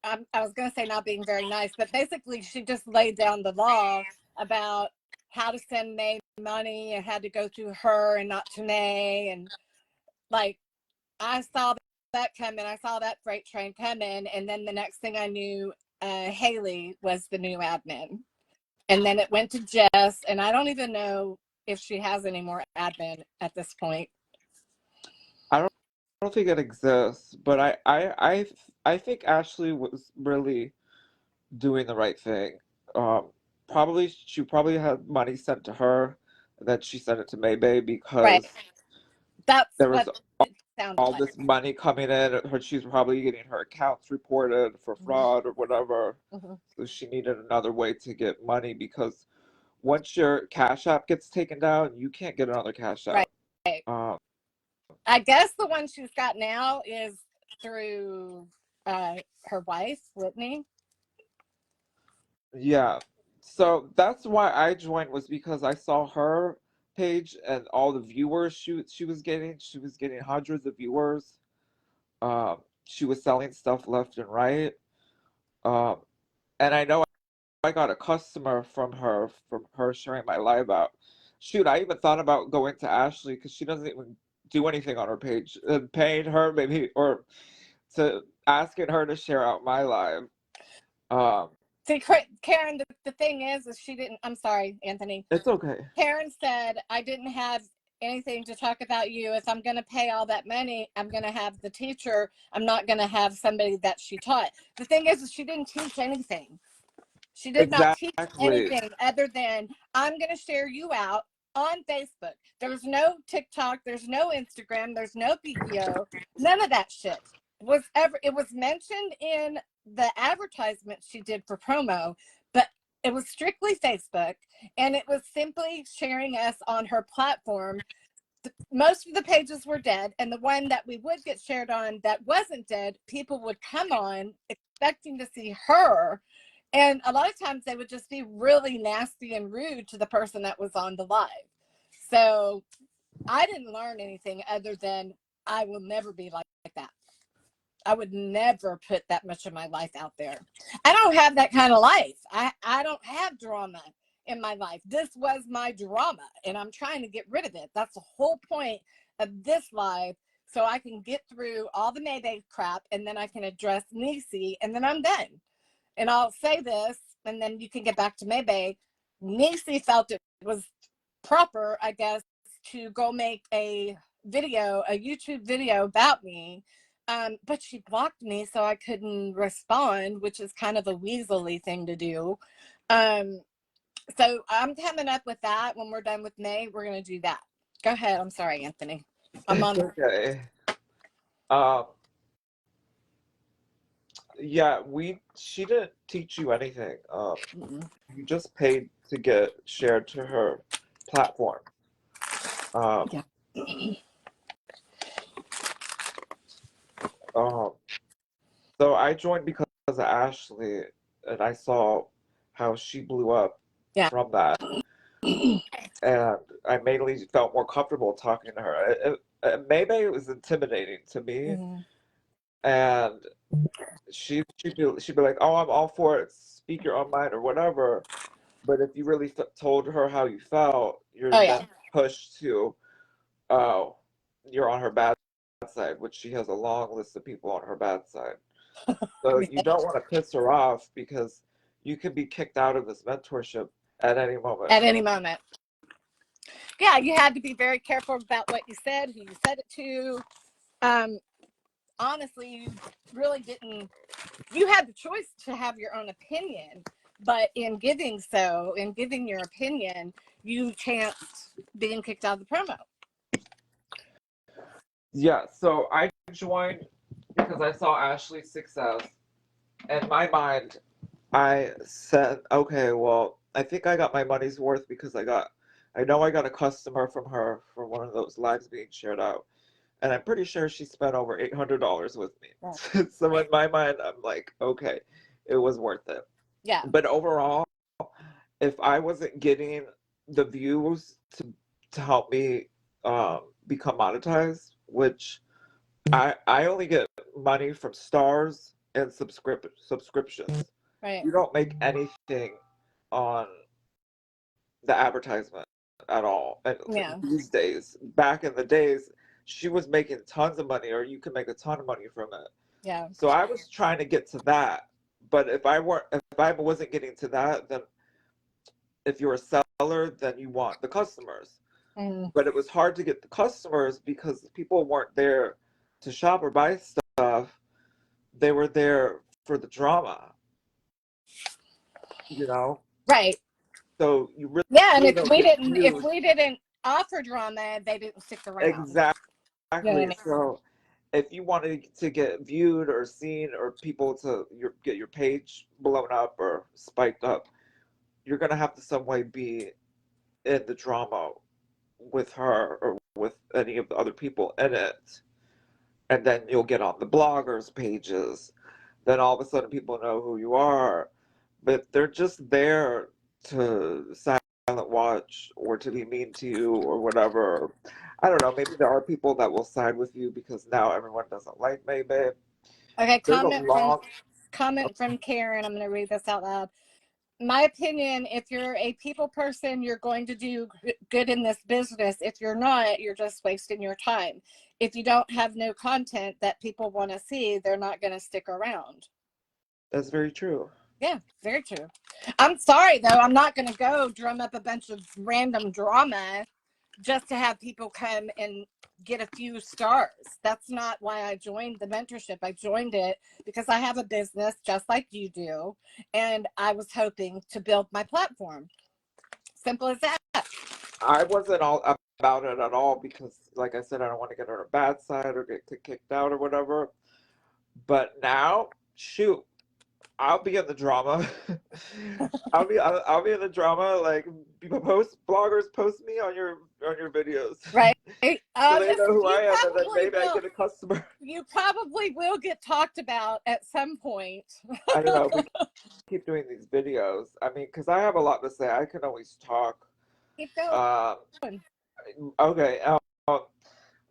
I was going to say not being very nice, but basically she just laid down the law about how to send May money and had to go through her and not to May. And like, I saw that coming. I saw that freight train coming. And then the next thing I knew, Haley was the new admin. And then it went to Jess. And I don't even know if she has any more admin at this point. I don't think it exists, but I think Ashley was really doing the right thing. Probably she probably had money sent to her that she sent it to May Bae Right. because That's there was what it sounded all like. this money coming in. She's probably getting her accounts reported for fraud or whatever. Mm-hmm. So she needed another way to get money because once your Cash App gets taken down, you can't get another Cash Right. App. Um, I guess the one she's got now is through her wife, Whitney. yeah. So that's why I joined was because I saw her page and all the viewers she was getting. She was getting hundreds of viewers. She was selling stuff left and right. Um, and I know I got a customer from her sharing my live out. Shoot, I even thought about going to Ashley because she doesn't even do anything on her page and paying her maybe or to asking her to share out my live. Um, See, Karen, the thing is she didn't. I'm sorry, Anthony. it's okay. Karen said, I didn't have anything to talk about you. If I'm going to pay all that money, I'm going to have the teacher. I'm not going to have somebody that she taught. The thing is she didn't teach anything. She did not teach Exactly. anything other than I'm going to share you out on Facebook. There's no TikTok. There's no Instagram. There's no BBO. None of that shit was ever. It was mentioned in the advertisement she did for promo, but it was strictly Facebook, and it was simply sharing us on her platform. Most of the pages were dead, and the one that we would get shared on that wasn't dead, people would come on expecting to see her, and a lot of times they would just be really nasty and rude to the person that was on the live. So I didn't learn anything other than I will never be like that. I would never put that much of my life out there. I don't have that kind of life. I don't have drama in my life. This was my drama, and I'm trying to get rid of it. That's the whole point of this live, so I can get through all the May Bae crap, and then I can address Nisi, and then I'm done. And I'll say this, and then you can get back to May Bae. Nisi felt it was proper, I guess, to go make a YouTube video about me. But she blocked me, so I couldn't respond, which is kind of a weaselly thing to do. So I'm coming up with that. When we're done with May, we're going to do that. Go ahead. I'm sorry, Anthony. I'm It's on. okay. Um, yeah, she didn't teach you anything. You just paid to get shared to her platform. Um, Yeah. um, so I joined because of Ashley, and I saw how she blew up Yeah. from that, and I mainly felt more comfortable talking to her. Maybe it was intimidating to me, Mm-hmm. and she'd be like, "Oh, I'm all for it. Speak your own mind or whatever." But if you really told her how you felt, you're Oh yeah. then pushed to, oh, you're on her bad side, which she has a long list of people on her bad side. So you don't want to piss her off because you could be kicked out of this mentorship at any moment. At any moment. Yeah, you had to be very careful about what you said, who you said it to. Honestly, you really didn't. You had the choice to have your own opinion, but in giving your opinion, you chanced being kicked out of the promo. Yeah, so I joined because I saw Ashley's success. In my mind, I said, okay, well, I think I got my money's worth because I know I got a customer from her for one of those lives being shared out. And I'm pretty sure she spent over $800 with Yeah. me. So in my mind, I'm like, okay, it was worth it. Yeah. But overall, if I wasn't getting the views to help me become monetized, which I only get money from stars and subscriptions. Right. You don't make anything on the advertisement at all. And Yeah. these days, back in the days, she was making tons of money, or you can make a ton of money from it. Yeah. So I was trying to get to that. But if I wasn't getting to that, then if you're a seller, then you want the customers. Mm. But it was hard to get the customers because people weren't there to shop or buy stuff. They were there for the drama. you know? Right. So you really, Yeah, and really don't get if viewed. we didn't offer drama, they didn't stick around. You know what I Exactly. mean? So if you wanted to get viewed or seen or people to get your page blown up or spiked up, you're gonna have to some way be in the drama with her or with any of the other people in it. And then you'll get on the bloggers pages. Then all of a sudden people know who you are. But they're just there to silent watch or to be mean to you or whatever. I don't know. Maybe there are people that will side with you because now everyone doesn't like May Bae. Okay, There's a long. comment from Karen. I'm going to read this out loud. My opinion, if you're a people person, you're going to do good in this business. If you're not, you're just wasting your time. If you don't have no content that people want to see, they're not going to stick around. That's very true. Yeah, very true. I'm sorry, though. I'm not going to go drum up a bunch of random drama just to have people come and get a few stars. That's not why I joined the mentorship. I joined it because I have a business just like you do, and I was hoping to build my platform. Simple as that. I wasn't all about it at all because, like I said, I don't want to get on her bad side or get kicked out or whatever. But now, shoot, I'll be in the drama. I'll be in the drama. Like bloggers post me on your videos, Right. so they know who You I am, and then probably maybe I will. get a customer. You probably will get talked about at some point. I don't know if we keep doing these videos. I mean, because I have a lot to say. I can always talk. Keep going. Um, okay.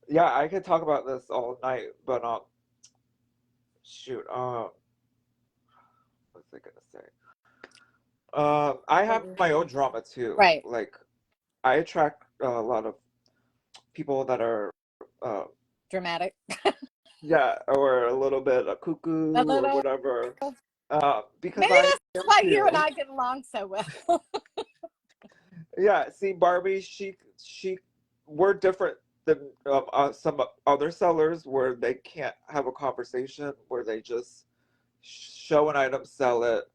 Yeah, I could talk about this all night, but shoot. What's I gonna say? I have my own drama too. Right. Like, I attract a lot of people that are, uh, Dramatic. yeah, or a little bit A cuckoo or little. whatever. Because Maybe I that's am why you and too. I get along so well. Yeah, see, Barbie, we're different than some other sellers where they can't have a conversation, where they just show an item, sell it,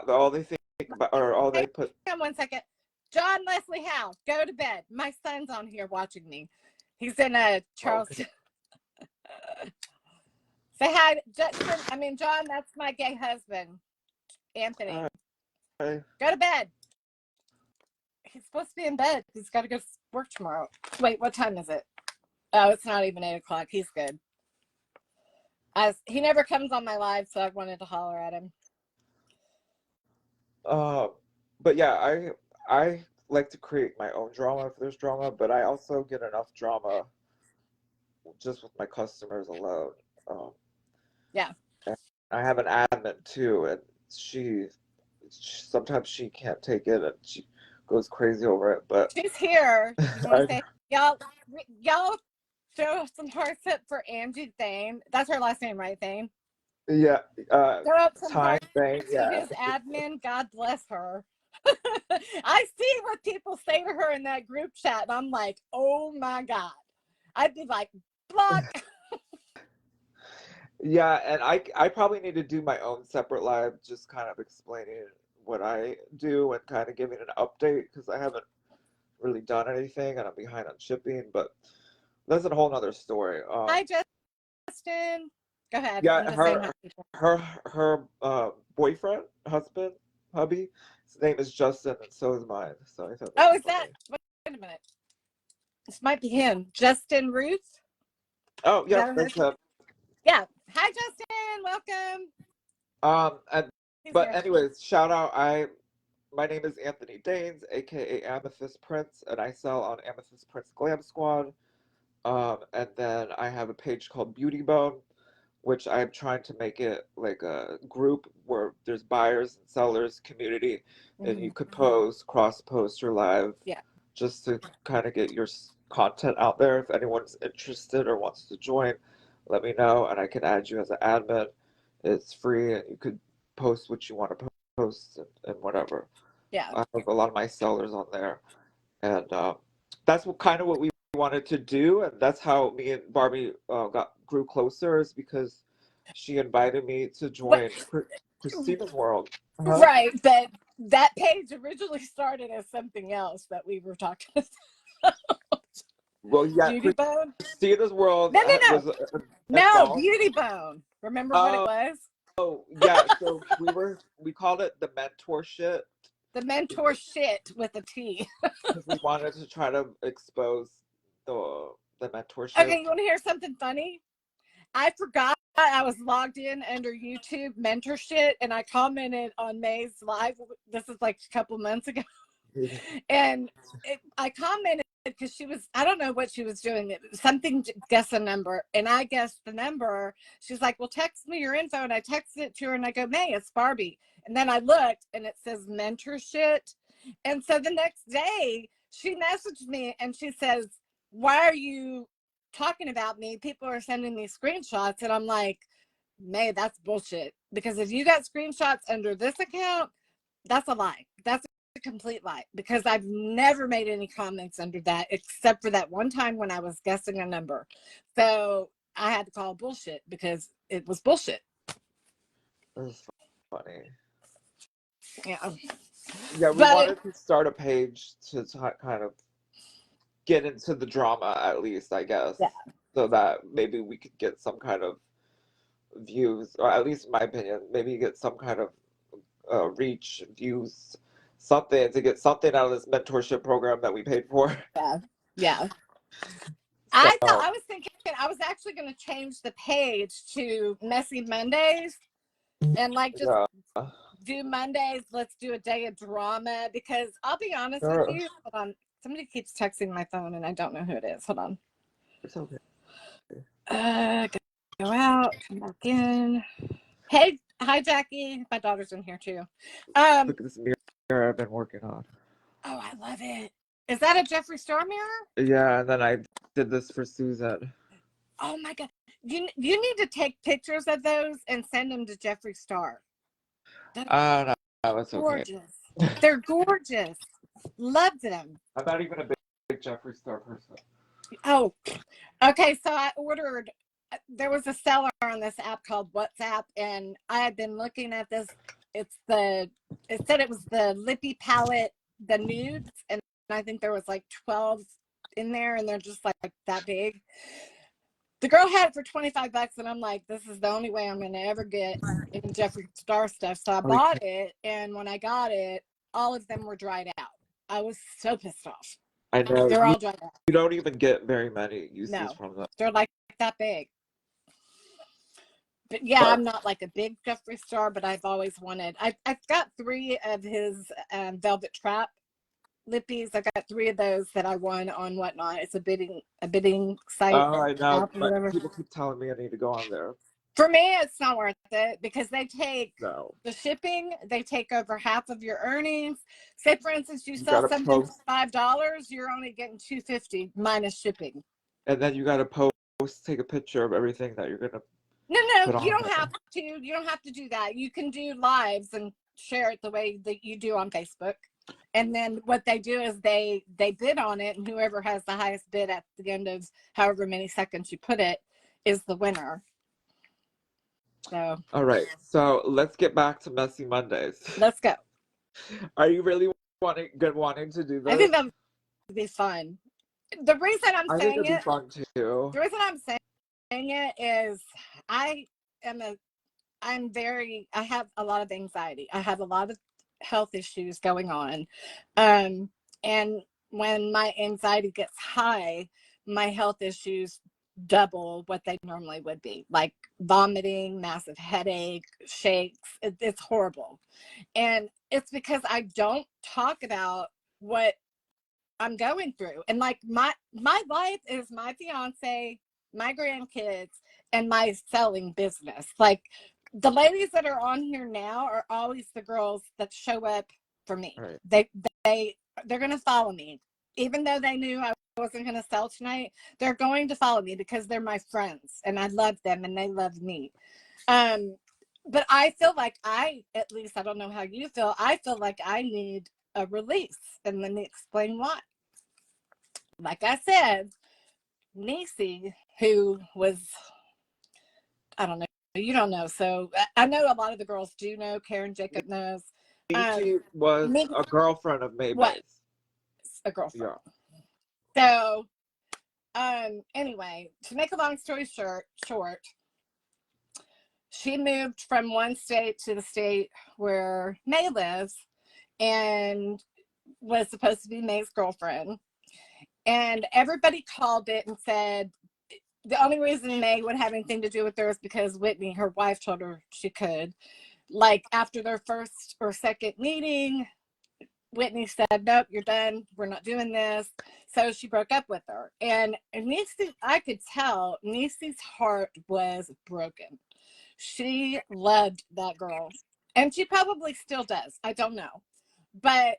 all they think about, or all Hang they put. on 1 second. John Leslie Howe, go to bed. My son's on here watching me. He's in Okay. Charleston. Say hi, Justin. John, that's my gay husband, Anthony. Hi. Go to bed. He's supposed to be in bed. He's got to go to work tomorrow. Wait, what time is it? Oh, it's not even 8 o'clock. He's good. He never comes on my live, so I wanted to holler at him. But yeah, I like to create my own drama if there's drama, but I also get enough drama just with my customers alone. Um, Yeah. and I have an admin too, and sometimes she can't take it and she goes crazy over it. But She's here. You want I, to say, y'all throw some hearts up for Angie Thane. That's her last name, right, Thane? yeah, Throw up some time hearts thing, to yeah. his admin. God bless her. I see what people say to her in that group chat, and I'm like, oh my God. I'd be like, block. Yeah, and I probably need to do my own separate live, just kind of explaining what I do and kind of giving an update because I haven't really done anything and I'm behind on shipping, but that's a whole nother story. Hi, Justin. Go ahead. I'm Yeah, just saying hi. her boyfriend, husband, hubby, his name is Justin, and so is mine. So I thought that Oh, was is that? funny. Wait a minute. This might be him. Justin Ruth. Oh, Is yep, that that's him. Yeah. Hi, Justin. Welcome. And He's but here. anyways, shout out. My name is Anthony Danes, aka Amethyst Prince, and I sell on Amethyst Prince Glam Squad. And then I have a page called Beauty Bone, which I'm trying to make it like a group where there's buyers and sellers community, and you could cross post your live, Yeah. just to kind of get your content out there. If anyone's interested or wants to join, let me know, and I can add you as an admin. It's free, and you could post what you want to post and whatever. Yeah. I have a lot of my sellers on there, and that's what we wanted to do, and that's how me and Barbie grew closer, is because she invited me to What? join. Christina's World. Right, but that page originally started as something else that we were talking about. Well, yeah, Beauty Bone? Christina's World No. was No, involved. Beauty Bone. Remember what it Oh, was? yeah. So we called it the mentorship The mentorshit with a T. because we wanted to try to expose the mentorship. Okay, you want to hear something funny? I forgot I was logged in under YouTube mentorship, and I commented on May's live. This is like a couple months ago. And I commented because she was, I don't know what she was doing. It was something to guess a number. And I guessed the number. She's like, well, text me your info. And I texted it to her and I go, May, it's Barbie. And then I looked and it says mentorship. And so the next day she messaged me and she says, why are you talking about me? People are sending me screenshots. And I'm like, May, that's bullshit. Because if you got screenshots under this account, that's a lie. That's a complete lie, because I've never made any comments under that except for that one time when I was guessing a number. So I had to call bullshit because it was bullshit. That's funny. Yeah. Yeah, we wanted to start a page to kind of get into the drama, at least, I guess, yeah, so that maybe we could get some kind of views, or at least in my opinion, maybe get some kind of reach, views, something to get something out of this mentorship program that we paid for. yeah. So, I was thinking I was actually going to change the page to Messy Mondays and like just yeah. do Mondays. Let's do a day of drama, because I'll be honest with Sure. you. Hold on. Somebody keeps texting my phone and I don't know who it is. Hold on. It's okay. Go out, come back in. Hey, hi Jackie. My daughter's in here too. Look at this mirror I've been working on. Oh, I love it. Is that a Jeffree Star mirror? Yeah, and then I did this for Susan. Oh my god. You need to take pictures of those and send them to Jeffree Star. No, it's okay. Gorgeous. They're gorgeous. Love them. I'm not even a big Jeffree Star person. Oh, okay. So I ordered, there was a seller on this app called WhatsApp, and I had been looking at this. It said it was the Lippy palette, the nudes, and I think there was like 12 in there, and they're just like that big. The girl had it for $25, and I'm like, this is the only way I'm going to ever get in Jeffree Star stuff. So I bought it, and when I got it, all of them were dried out. I was so pissed off. I know. They're all dried out. You don't even get very many uses from them. They're like that big. But yeah, I'm not like a big Jeffree Star, but I've always wanted. I've got 3 of his Velvet Trap lippies. I got 3 of those that I won on Whatnot. It's a bidding site. Oh, I know. But people keep telling me I need to go on there. For me, it's not worth it, because they take the shipping. They take over half of your earnings. Say, for instance, you sell something for $5, you're only getting $2.50 minus shipping. And then you got to take a picture of everything that you're gonna. No, you don't have to. You don't have to do that. You can do lives and share it the way that you do on Facebook. And then what they do is they bid on it, and whoever has the highest bid at the end of however many seconds you put it is the winner. So. All right. So let's get back to Messy Mondays. Let's go. Are you really wanting to do this? I think that would be fun. The reason I'm saying think it'd be fun too. The reason I'm saying it is I have a lot of anxiety. I have a lot of health issues going on. And when my anxiety gets high, my health issues double what they normally would be, like vomiting, massive headache, shakes. It's horrible. And it's because I don't talk about what I'm going through. And like my life is my fiance, my grandkids, and my selling business. Like the ladies that are on here now are always the girls that show up for me. Right. They're going to follow me. Even though they knew I wasn't going to sell tonight, they're going to follow me because they're my friends and I love them and they love me. But I feel like at least I don't know how you feel. I feel like I need a release, and let me explain why. Like I said, Niecy, who was, I don't know, you don't know. So I know a lot of the girls do know. Karen Jacob knows. Niecy was Maybe a girlfriend of May what Bae's. a girlfriend. Yeah. So anyway, to make a long story short, she moved from one state to the state where May lives and was supposed to be May's girlfriend. And everybody called it and said the only reason May would have anything to do with her is because Whitney, her wife, told her she could. Like after their first or second meeting, Whitney said, nope, you're done. We're not doing this. So she broke up with her. And Niecy, I could tell Niecy's heart was broken. She loved that girl. And she probably still does. I don't know. But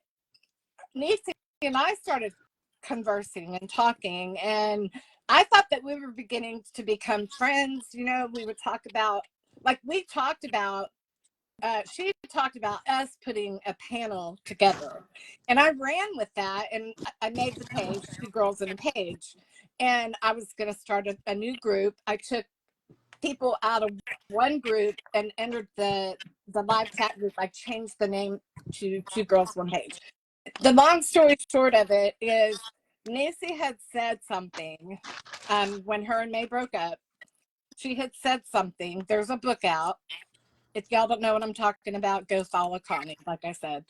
Niecy and I started conversing and talking. And I thought that we were beginning to become friends. You know, we would talk about, like we talked about, she talked about us putting a panel together, and I ran with that, and I made the page, Two Girls in a Page, and I was going to start a new group. I took people out of one group and entered the live chat group. I changed the name to Two Girls One Page. The long story short of it is Nancy had said something when her and May broke up. She had said something. There's a book out. If y'all don't know what I'm talking about, go follow Connie, like I said.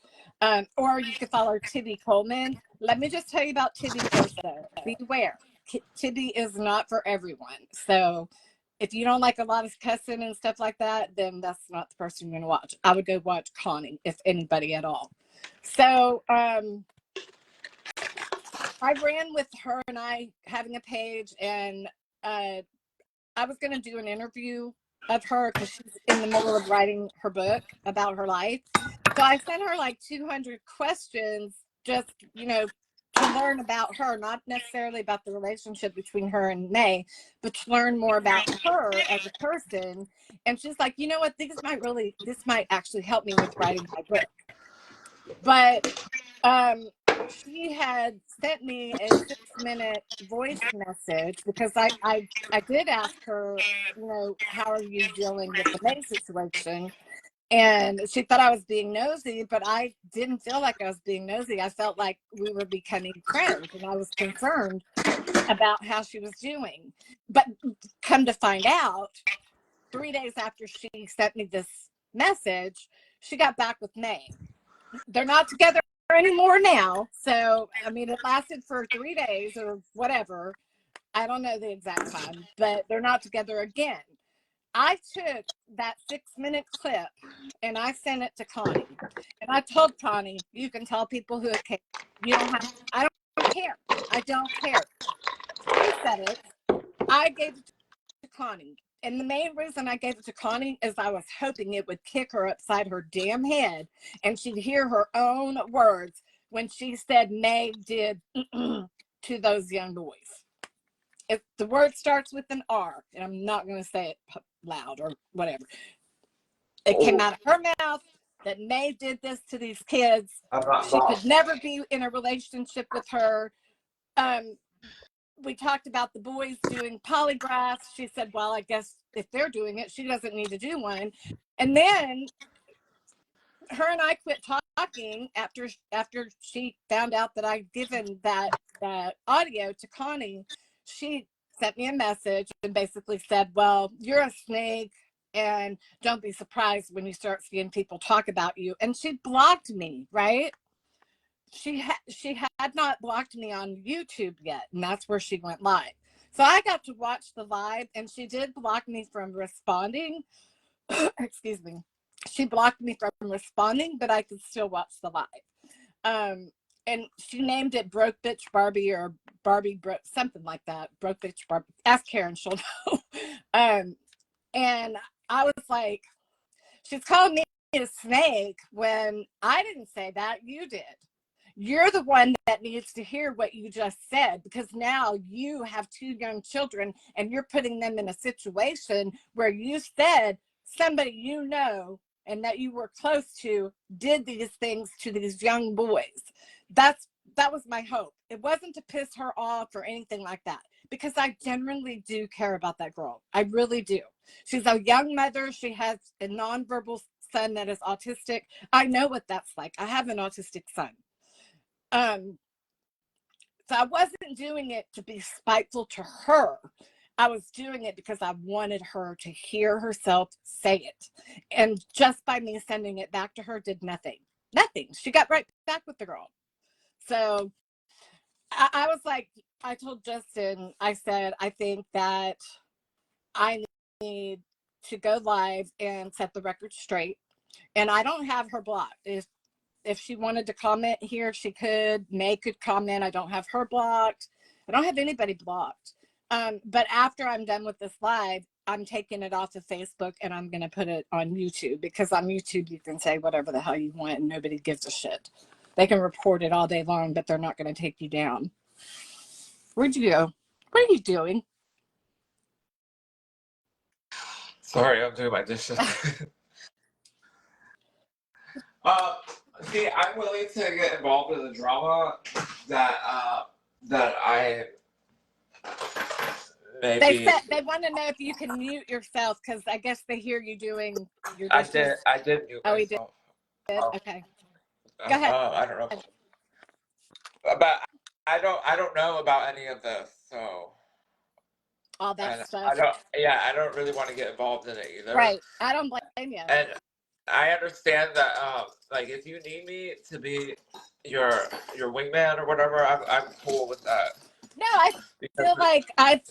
Or you can follow Tibby Coleman. Let me just tell you about Tibby first, though. Beware. Tibby is not for everyone. So if you don't like a lot of cussing and stuff like that, then that's not the person you're going to watch. I would go watch Connie, if anybody at all. So I ran with her and I having a page, and I was going to do an interview of her because she's in the middle of writing her book about her life. So I sent her like 200 questions just, you know, to learn about her, not necessarily about the relationship between her and May, but to learn more about her as a person. And she's like, you know what, this might actually help me with writing my book. But she had sent me a 6-minute voice message because I did ask her, you know, how are you dealing with the May situation? And she thought I was being nosy, but I didn't feel like I was being nosy. I felt like we were becoming friends, and I was concerned about how she was doing. But come to find out, 3 days after she sent me this message, she got back with May. They're not together anymore now. So, I mean, it lasted for 3 days or whatever. I don't know the exact time, but they're not together again. I took that 6-minute clip and I sent it to Connie. And I told Connie, you can tell people who it came. You don't have, I don't care. I don't care. She said it. I gave it to Connie. And the main reason I gave it to Connie is I was hoping it would kick her upside her damn head and she'd hear her own words when she said May did to those young boys. If the word starts with an R, and I'm not going to say it loud or whatever, it came out of her mouth that May did this to these kids. She could never be in a relationship with her. We talked about the boys doing polygraphs. She said, well, I guess if they're doing it, she doesn't need to do one. And then her and I quit talking after she found out that I'd given that audio to Connie. She sent me a message and basically said, well, you're a snake, and don't be surprised when you start seeing people talk about you. And she blocked me, right? She had not blocked me on YouTube yet, and that's where she went live. So I got to watch the live, and she did block me from responding. Excuse me. She blocked me from responding, but I could still watch the live. And she named it Broke Bitch Barbie or Barbie Broke, something like that. Broke Bitch Barbie. Ask Karen, she'll know. And I was like, she's calling me a snake when I didn't say that. You did. You're the one that needs to hear what you just said, because now you have 2 young children and you're putting them in a situation where you said somebody you know and that you were close to did these things to these young boys. That was my hope. It wasn't to piss her off or anything like that. because I genuinely do care about that girl. I really do. She's a young mother. She has a nonverbal son that is autistic. I know what that's like. I have an autistic son. Um, so I wasn't doing it to be spiteful to her. I was doing it because I wanted her to hear herself say it. And just by me sending it back to her did nothing. Nothing. She got right back with the girl. So I was like, I told Justin, I said, I think that I need to go live and set the record straight. And I don't have her blocked. If she wanted to comment here, she could. May could comment. I don't have her blocked. I don't have anybody blocked. But after I'm done with this live, I'm taking it off of Facebook and I'm going to put it on YouTube, because on YouTube you can say whatever the hell you want and nobody gives a shit. They can report it all day long, but they're not going to take you down. Where'd you go? What are you doing? Sorry, I'm doing my dishes. See, I'm willing to get involved in the drama that I maybe. They want to know if you can mute yourself, because I guess they hear you doing your I dishes. did mute Oh, he did. myself. Okay, go ahead. I don't know, but I don't know about any of this, so. All that And stuff. I don't really want to get involved in it either. Right. I don't blame you. And I understand that, like, if you need me to be your wingman or whatever, I'm cool with that. No, I feel like I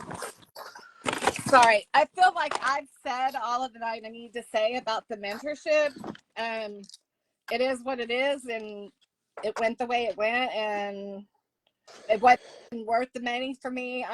feel like I've said all of that I need to say about the mentorship. It is what it is, and it went the way it went, and it wasn't worth the money for me.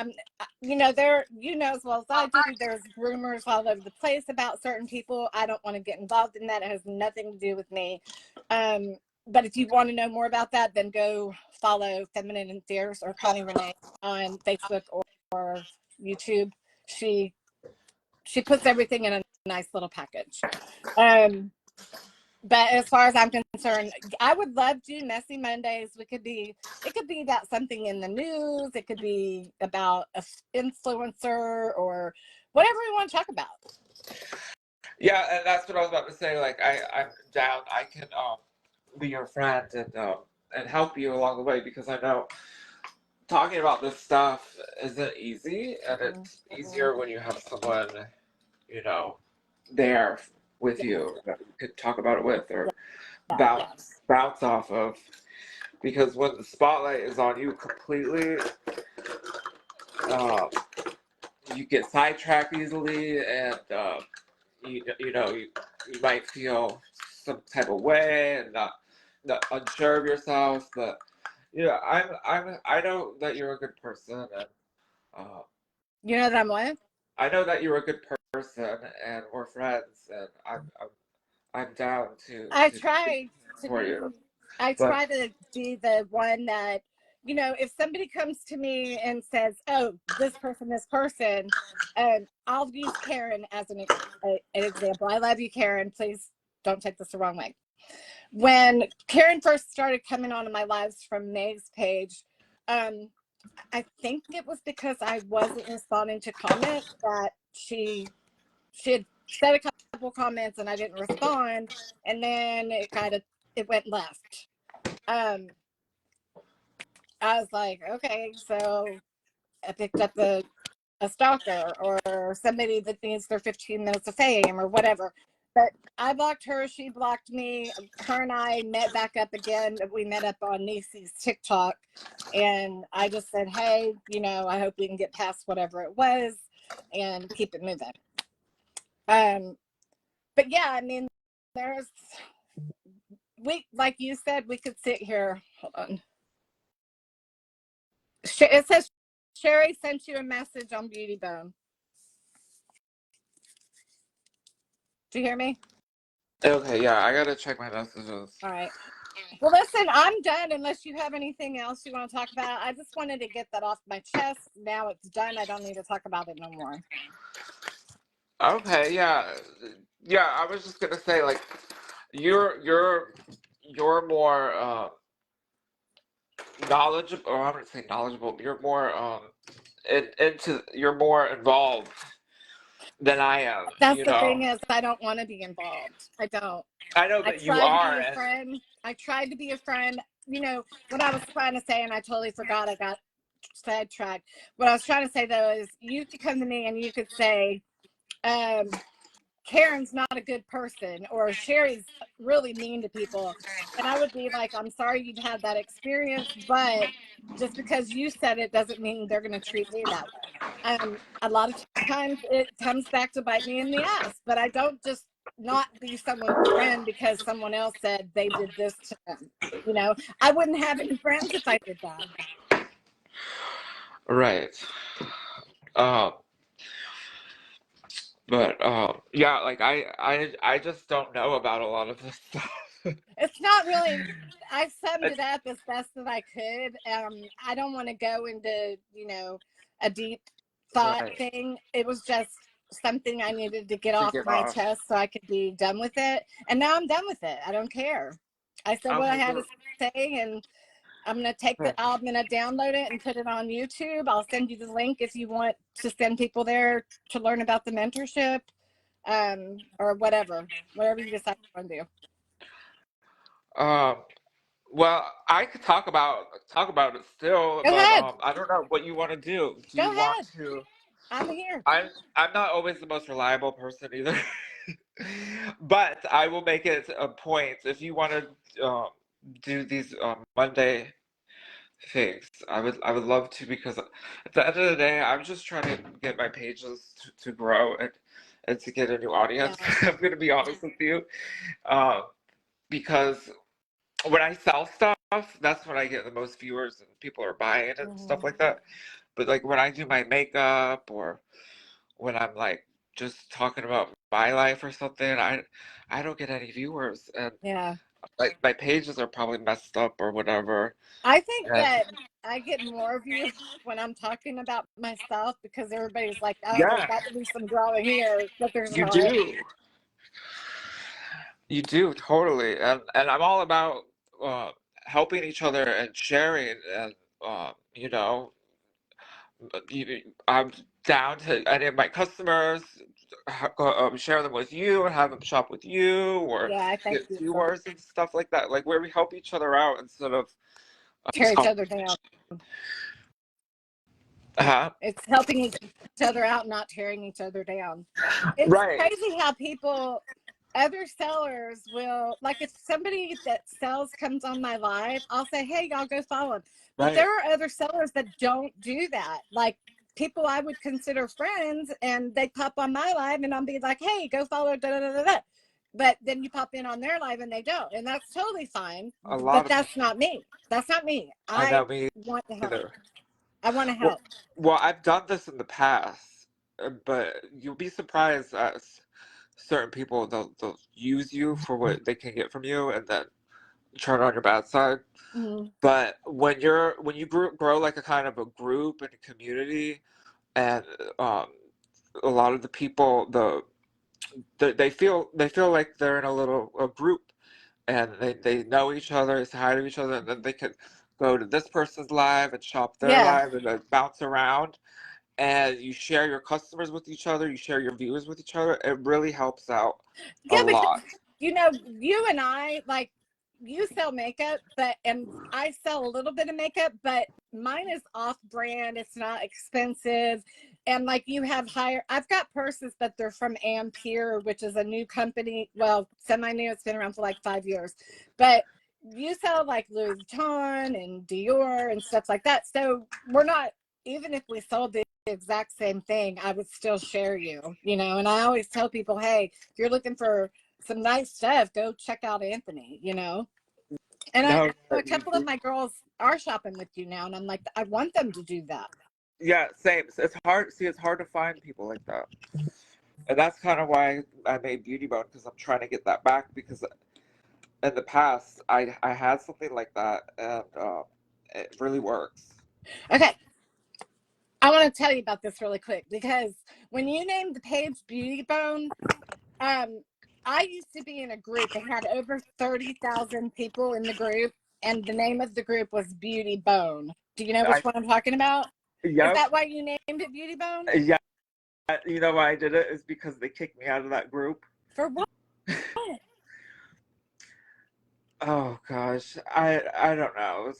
There, as well as I do, there's rumors all over the place about certain people. I don't want to get involved in that. It has nothing to do with me. But if you want to know more about that, then go follow Feminine and Fierce or Connie Renee on Facebook or YouTube. She puts everything in a nice little package. But as far as I'm concerned, I would love to do Messy Mondays. It could be about something in the news. It could be about an influencer or whatever we want to talk about. Yeah, and that's what I was about to say. Like, I'm down. I can be your friend and help you along the way, because I know talking about this stuff isn't easy, and it's easier when you have someone, there with you that you could talk about it with, or bounce off of. Because when the spotlight is on you completely, you get sidetracked easily, and you might feel some type of way and not unsure of yourself. But I know that you're a good person, and you know that I'm what? I know that you're a good person, and we're friends, and I'm down to. I try to for be. you. I But try to be the one that, if somebody comes to me and says, "Oh, this person," I'll use Karen as an example. I love you, Karen. Please don't take this the wrong way. When Karen first started coming onto my lives from May's page, I think it was because I wasn't responding to comments that she had said a couple comments and I didn't respond, and then it went left. I was like, okay, so I picked up a stalker or somebody that needs their 15 minutes of fame or whatever. But I blocked her, she blocked me. Her and I met back up again. We met up on Niecy's TikTok, and I just said, hey, I hope we can get past whatever it was and keep it moving. But yeah, I mean, like you said, we could sit here. Hold on. It says Sherry sent you a message on Beauty Bone. Do you hear me? okay, yeah, I gotta check my messages. All right. Well, listen, I'm done unless you have anything else you want to talk about. I just wanted to get that off my chest. Now it's done. I don't need to talk about it no more. Okay, yeah. I was just gonna say, like, you're more knowledgeable, or I'm gonna say knowledgeable. You're more you're more involved than I am, That's you the know. thing is I don't want to be involved. I don't. I know I that you tried to are, be a and friend. I tried to be a friend. You know, what I was trying to say, and I totally forgot, I got sidetracked. What I was trying to say though is you could come to me and you could say, Karen's not a good person, or Sherry's really mean to people. And I would be like, I'm sorry you've had that experience, but just because you said it doesn't mean they're going to treat me that way. A lot of times it comes back to bite me in the ass, but I don't just not be someone's friend because someone else said they did this to them. You know, I wouldn't have any friends if I did that. right. Um, but yeah, like I just don't know about a lot of this stuff. It's not really, I summed It's it up as best that I could. I don't want to go into, a deep thought right thing. It was just something I needed to get to off get my off. chest so I could be done with it. And now I'm done with it. I don't care. I said what I Okay, had to good. say, and I'm going to download it and put it on YouTube. I'll send you the link if you want to send people there to learn about the mentorship, or whatever you decide you want to do. Um, well, I could talk about it still, Go but ahead. I don't know what you want to do. Do Go you want ahead. to? I'm here. I'm not always the most reliable person either, but I will make it a point if you want to do these Monday things. I would love to, because at the end of the day, I'm just trying to get my pages to grow and to get a new audience. Yeah. I'm gonna be honest with you, um, because when I sell stuff, that's when I get the most viewers and people are buying and stuff Mhm. like that. But like when I do my makeup, or when I'm like just talking about my life or something, I don't get any viewers, and Yeah. like my pages are probably messed up or whatever. I think And that I get more views when I'm talking about myself because everybody's like, oh, there's yeah, got to be some drama here, but there's you not. do. You do totally, and I'm all about uh, helping each other and sharing, and you know, I'm down to any of my customers, share them with you and have them shop with you, or Yeah, I thank get you for viewers and stuff like that. Like where we help each other out instead of tear each other down. uh, It's helping each other out, not tearing each other down. It's right, crazy how other sellers will, like if somebody that sells comes on my live, I'll say, hey, y'all go follow them. But right. there are other sellers that don't do that. Like people I would consider friends, and they pop on my live and I'll be like, hey, go follow da da da da da. But then you pop in on their live and they don't. And that's totally fine. A But lot of that's not me. That's not me. I I know, me want to help. either. I want to Well, help. well, I've done this in the past, but you'll be surprised at certain people. They'll use you for what they can get from you, and then turn on your bad side. Mhm. But when you grow like a kind of a group and a community, and um, a lot of the people, they feel like they're in a group, and they know each other, say hi to each other, and then they can go to this person's live and shop their Yeah. live, and then bounce around, and you share your customers with each other, you share your viewers with each other. It really helps out a Yeah, because lot. you and I, like, you sell makeup, and I sell a little bit of makeup, but mine is off brand. It's not expensive. And like you have I've got purses, but they're from Ampere, which is a new company. Well, semi-new. It's been around for like 5 years. But you sell like Louis Vuitton and Dior and stuff like that. So we're not, even if we sold the exact same thing, I would still share you. And I always tell people, hey, if you're looking for some nice stuff, go check out Anthony. And I No, a couple of my girls are shopping with you now, and I'm like, I want them to do that. yeah, same. It's hard. See, it's hard to find people like that, and that's kind of why I made Beauty Bone, because I'm trying to get that back. Because in the past, I had something like that, and it really works. Okay, I want to tell you about this really quick because when you named the page Beauty Bone, um, I used to be in a group. It had over 30,000 people in the group, and the name of the group was Beauty Bone. Do you know which I one I'm talking about? Is Yep. that why you named it Beauty Bone? Yeah. You know why I did it is because they kicked me out of that group. For what? Oh gosh, I don't know.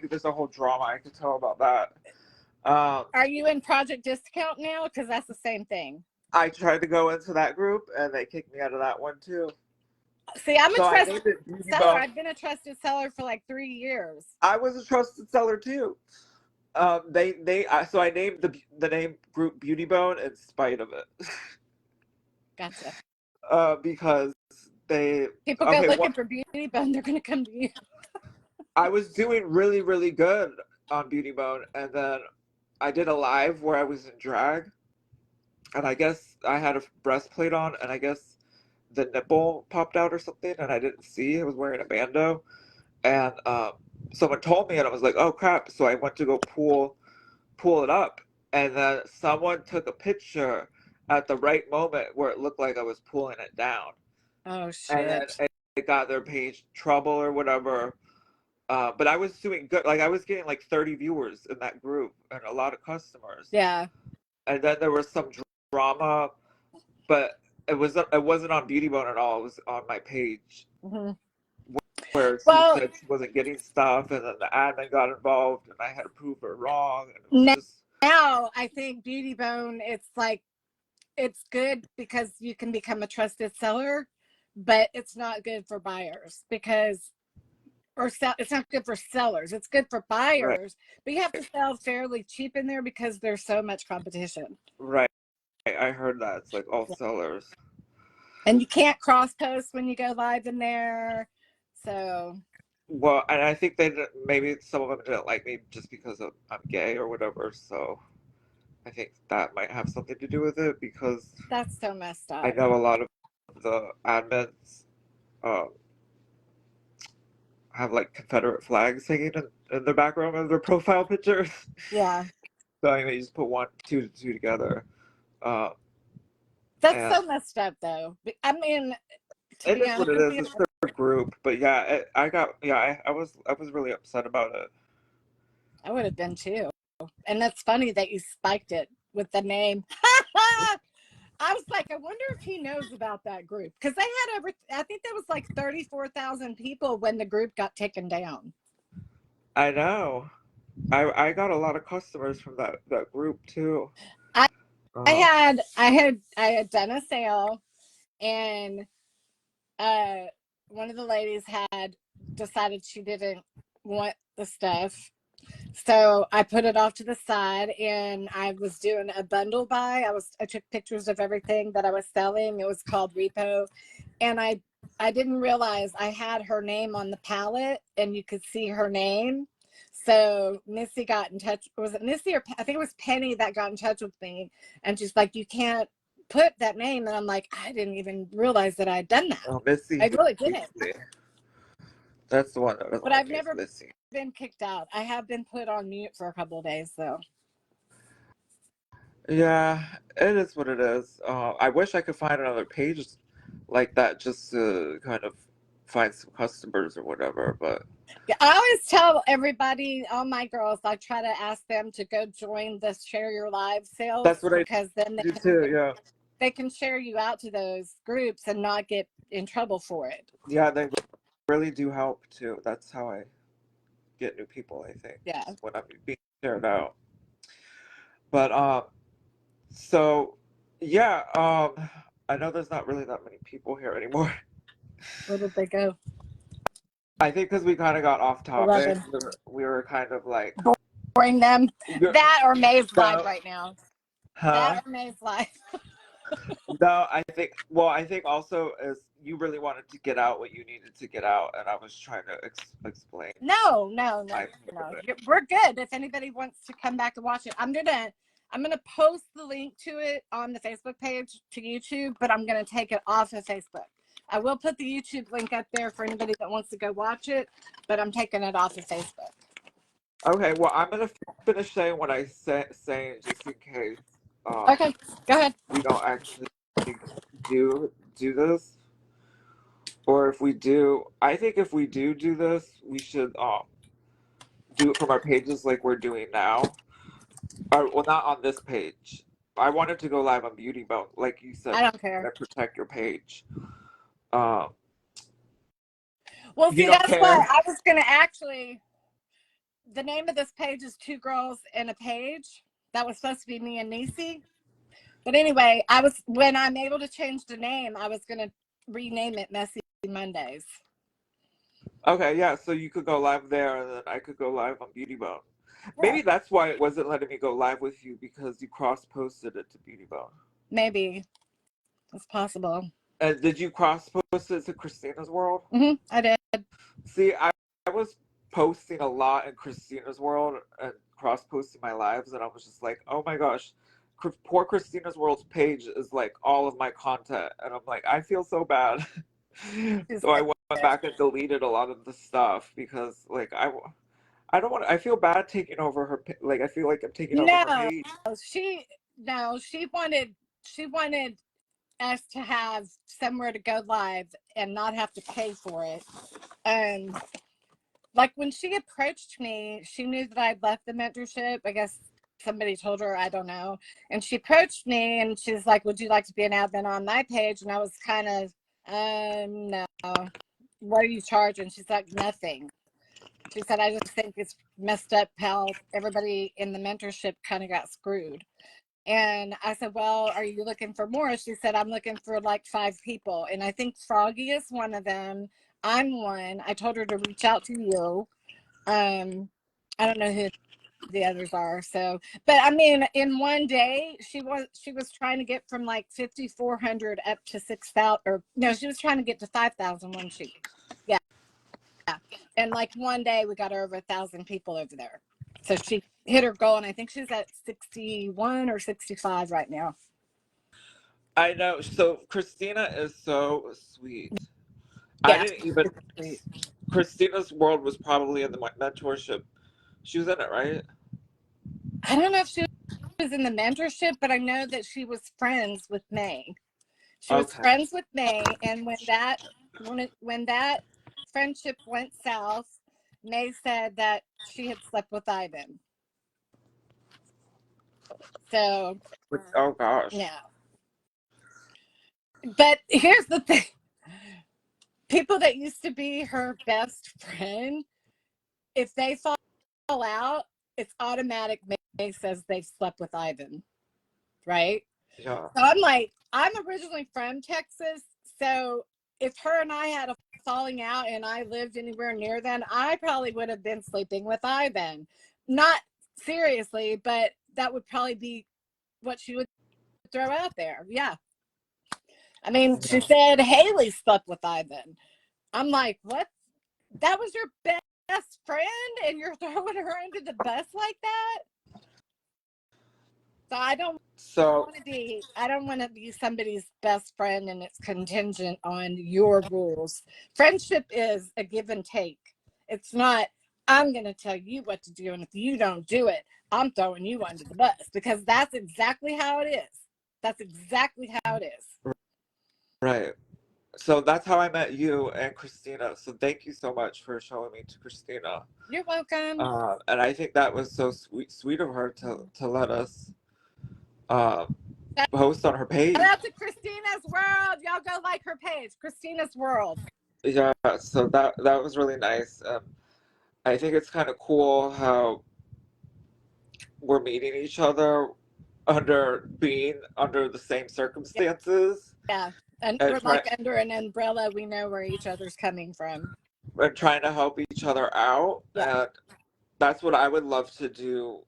There's a whole drama I could tell about that. Are you in Project Discount now? Because that's the same thing. I tried to go into that group and they kicked me out of that one too. See, I'm So a I trusted named it Beauty seller. Bone. I've been a trusted seller for like 3 years. I was a trusted seller too. So I named the name group Beauty Bone in spite of it. Gotcha. Because they People go looking for Beauty Bone, they're going to come to you. I was doing really, really good on Beauty Bone, and then I did a live where I was in drag, and I guess I had a breastplate on, and I guess the nipple popped out or something, and I didn't see. I was wearing a bandeau, and someone told me, and I was like, "Oh crap!" So I went to go pull it up, and then someone took a picture at the right moment where it looked like I was pulling it down, Oh, and then shit. it got their page trouble or whatever. But I was doing good. Like I was getting like 30 viewers in that group and a lot of customers. Yeah. And then there was some drama, but it wasn't on Beauty Bone at all. It was on my page where she said she wasn't getting stuff, and then the admin got involved, and I had to prove her wrong. And it was just now I think Beauty Bone, it's like it's good because you can become a trusted seller, but it's not good for buyers because it's not good for sellers. It's good for buyers, right. but you have to sell fairly cheap in there because there's so much competition. Right. I heard that. It's like all sellers. And you can't cross post when you go live in there. So well, and I think maybe some of them didn't like me just because I'm gay or whatever. So I think that might have something to do with it because that's so messed up. I know a lot of the admins have like Confederate flags hanging in the background of their profile pictures. Yeah. So I mean, you just put two together. That's so messed up, though. I mean, to it be is what it honest, is. It's their group, but yeah, I was really upset about it. I would have been too. And that's funny that you spiked it with the name. I was like, I wonder if he knows about that group because they had I think there was like 34,000 people when the group got taken down. I know. I got a lot of customers from that group too. I had done a sale, and one of the ladies had decided she didn't want the stuff. So I put it off to the side, and I was doing a bundle buy. I took pictures of everything that I was selling. It was called Repo. And I didn't realize I had her name on the pallet, and you could see her name. So Missy got in touch. Was it Missy or I think it was Penny that got in touch with me, and she's like, "You can't put that name." And I'm like, I didn't even realize that I'd done that. Oh, Missy. I really didn't. That's the one that doesn't But like I've never Missy. been kicked out. I have been put on mute for a couple of days, though. Yeah, it is what it is. I wish I could find another page like that just to kind of find some customers or whatever, but Yeah, I always tell everybody, all my girls, I try to ask them to go join the Share Your Live sales that's what because then I do too, yeah. they can share you out to those groups and not get in trouble for it. Yeah, they really do help too. That's how I get new people, I think. Yeah. When I'm being shared out. But so yeah, I know there's not really that many people here anymore. Where did they go? I think because we kind of got off topic. We were kind of like boring them. That or May's live right now. Huh? That or May's live. No, I think also is you really wanted to get out what you needed to get out, and I was trying to explain. No. We're good. If anybody wants to come back and watch it, I'm gonna post the link to it on the Facebook page to YouTube, but I'm gonna take it off of Facebook. I will put the YouTube link up there for anybody that wants to go watch it, but I'm taking it off of Facebook. Okay, well, I'm gonna finish saying what I saying just in case. Okay, go ahead. We don't actually do this, or if we do, I think if we do this, we should do it from our pages like we're doing now. Well, not on this page. I wanted to go live on Beauty Bone, like you said, I don't care. that protect your page. Um, Well, you see, don't that's what care? I was going to actually. The name of this page is Two Girls in a Page. That was supposed to be me and Niecy. But anyway, when I'm able to change the name, I was going to rename it Messy Mondays. Okay, yeah, so you could go live there, and then I could go live on Beauty Bone. Maybe Yeah, that's why it wasn't letting me go live with you, because you cross-posted it to Beauty Bone. maybe it's possible. And did you cross-post it to Christina's World? I did. See, I was posting a lot in Christina's World and cross-posting my lives, and I was just like, oh my gosh, poor Christina's World's page is like all of my content, and I'm like, I feel so bad. She's So I went back and deleted a lot of the stuff because, like, I don't want. I feel bad taking over her. Like, I feel like I'm taking over her no, page. she wanted us to have somewhere to go live and not have to pay for it. Like when she approached me, she knew that I'd left the mentorship. I guess somebody told her, I don't know. And she approached me and she's like, would you like to be an admin on my page? And I was kind of, no. What are you charging? She's like, nothing. She said, I just think it's messed up how everybody in the mentorship kind of got screwed. And I said, well, are you looking for more? She said, I'm looking for like 5 people. And I think Froggy is one of them. I'm one. I told her to reach out to you. I don't know who the others are. So, but I mean, in one day, she was trying to get from like 5,400 up to 6,000, or no, she was trying to get to 5,000 one sheet. Yeah. And like one day we got her over 1,000 people over there. So she hit her goal, and I think she's at 61 or 65 right now. I know. So Christina is so sweet. I Yeah. didn't even. Christina's World was probably in the mentorship. She was in it, right? I don't know if she was in the mentorship, but I know that she was friends with May. She was Okay. friends with May, and when that friendship went south, May said that she had slept with Ivan. So Oh gosh. no. But here's the thing. People that used to be her best friend, if they fall out, it's automatic. May says they've slept with Ivan, right? Yeah. So I'm like, I'm originally from Texas, so if her and I had a falling out and I lived anywhere near them, I probably would have been sleeping with Ivan. Not seriously, but that would probably be what she would throw out there. Yeah. I mean, she Yeah. said Haley slept with Ivan. I'm like, what? That was your best friend and you're throwing her under the bus like that? So I don't want to be somebody's best friend and it's contingent on your rules. Friendship is a give and take. It's not, I'm going to tell you what to do, and if you don't do it, I'm throwing you under the bus, because that's exactly how it is. That's exactly how it is. Right. So that's how I met you and Christina. So thank you so much for showing me to Christina. You're welcome. And I think that was so sweet of her to let us uh, post on her Shout page. out to Christina's World. Y'all go like her page, Christina's World. Yeah, so that was really nice. I think it's kind of cool how we're meeting each other being under the same circumstances, Yeah. And and we're like under an umbrella. We know where each other's coming from. trying to help each other out. Yeah. And that's what I would love to do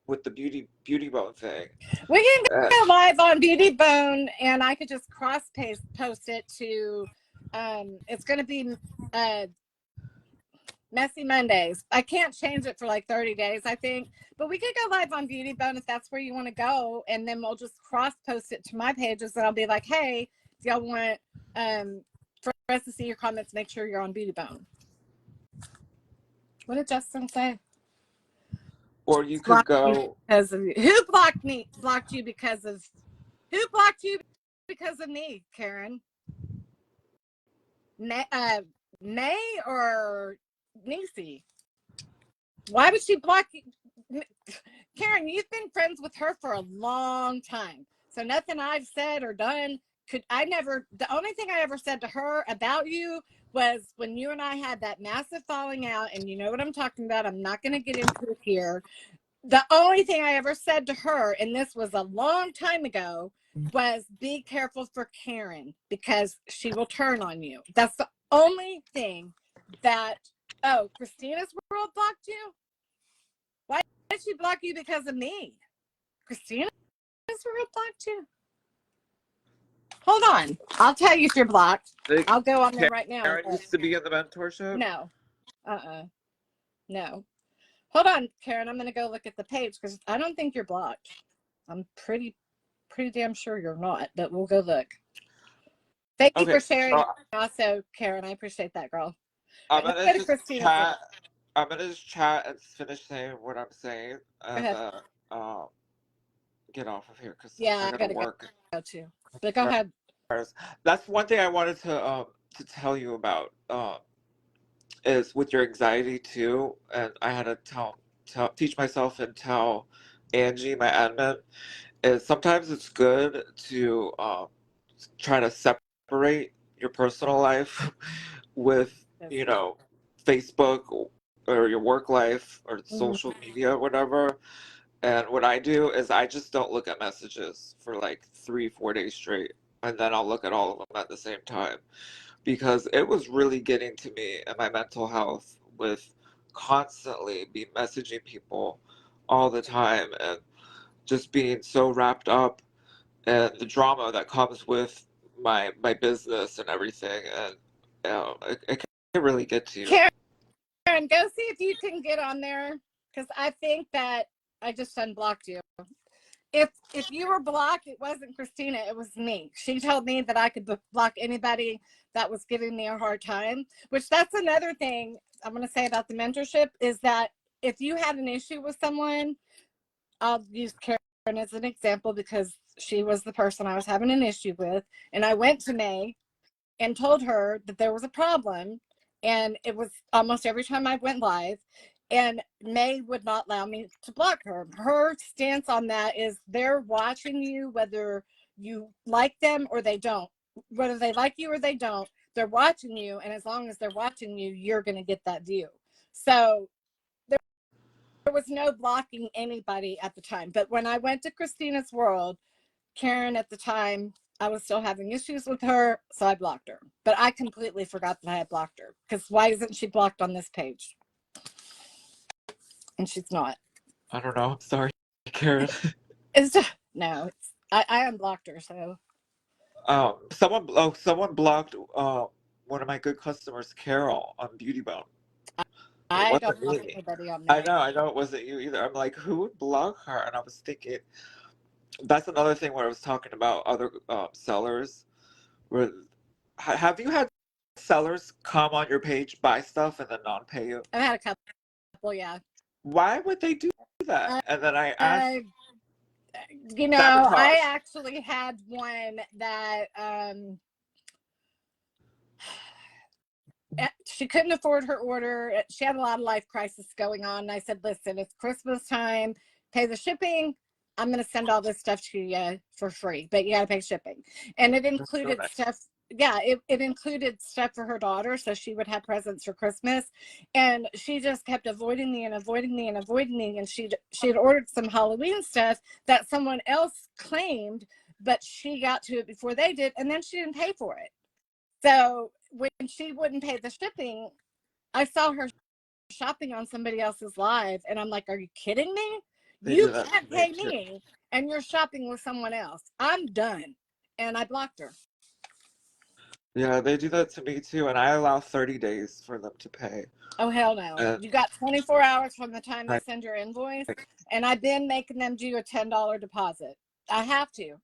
with the beauty bone thing. We can Uh, go live on Beauty Bone, and I could just post it to, it's going to be Messy Mondays. I can't change it for like 30 days, I think, but we could go live on Beauty Bone if that's where you want to go, and then we'll just cross post it to my pages, and I'll be like, hey, if y'all want for us to see your comments, make sure you're on Beauty Bone. What did Justin say? or you could go. Because of who blocked me? Blocked you because of who blocked you because of me, Karen? May or Niecy? Why would she block you? Karen, you've been friends with her for a long time. So nothing I've said or done the only thing I ever said to her about you was when you and I had that massive falling out, and you know what I'm talking about. I'm not going to get into it here. The only thing I ever said to her, and this was a long time ago, was be careful for Karen because she will turn on you. That's the only thing that, oh, Christina's World blocked you? Why did she block you because of me? Christina's World blocked you? Hold on. I'll tell you if you're blocked. Like, I'll go on there right now. Karen used to be in the mentorship. No. No. Hold on, Karen. I'm going to go look at the page because I don't think you're blocked. I'm pretty damn sure you're not, but we'll go look. Thank you for sharing. Also, Karen, I appreciate that, girl. I'm Let's gonna go to just Christina's. chat. I'm gonna just chat and finish saying what I'm saying, and get off of here because Yeah, I gotta work. go too. But go ahead. That's one thing I wanted to tell you about is with your anxiety too, and I had to teach myself and tell Angie, my admin, is sometimes it's good to try to separate your personal life with, you know, Facebook or your work life or social media or whatever. And what I do is I just don't look at messages for like 3, 4 days straight. And then I'll look at all of them at the same time. Because it was really getting to me and my mental health with constantly be messaging people all the time and just being so wrapped up and the drama that comes with my business and everything, and it can really get to you. Karen, go see if you can get on there because I think that I just unblocked you. If you were blocked, it wasn't Christina, it was me. She told me that I could block anybody that was giving me a hard time, which that's another thing I'm going to say about the mentorship is that if you had an issue with someone, I'll use Karen as an example because she was the person I was having an issue with. And I went to May and told her that there was a problem. And it was almost every time I went live. And May would not allow me to block her. Her stance on that is they're watching you, whether you like them or they don't. Whether they like you or they don't, they're watching you. And as long as they're watching you, you're going to get that view. So there was no blocking anybody at the time. But when I went to Christina's World, Karen at the time, I was still having issues with her, so I blocked her. But I completely forgot that I had blocked her because why isn't she blocked on this page? And she's not. I don't know. Sorry, Karen. I unblocked her. So someone blocked one of my good customers, Carol, on Beauty Bone. I don't block anybody on there. I know it wasn't you either. I'm like, who would block her? And I was thinking, that's another thing where I was talking about other sellers. Where have you had sellers come on your page, buy stuff, and then non-pay you? I've had a couple, yeah. Why would they do that? And then I asked, sabotage. I actually had one that she couldn't afford her order. She had a lot of life crisis going on. And I said, listen, it's Christmas time, pay the shipping. I'm going to send all this stuff to you for free, but you got to pay shipping. And it included stuff. Yeah, it included stuff for her daughter, so she would have presents for Christmas. And she just kept avoiding me. And she had ordered some Halloween stuff that someone else claimed, but she got to it before they did, and then she didn't pay for it. So when she wouldn't pay the shipping, I saw her shopping on somebody else's live, and I'm like, are you kidding me? You can't pay me, and you're shopping with someone else. I'm done. And I blocked her. Yeah, they do that to me too, and I allow 30 days for them to pay. Oh, hell no. You got 24 hours from the time they send your invoice, and I've been making them do a $10 deposit. I have to.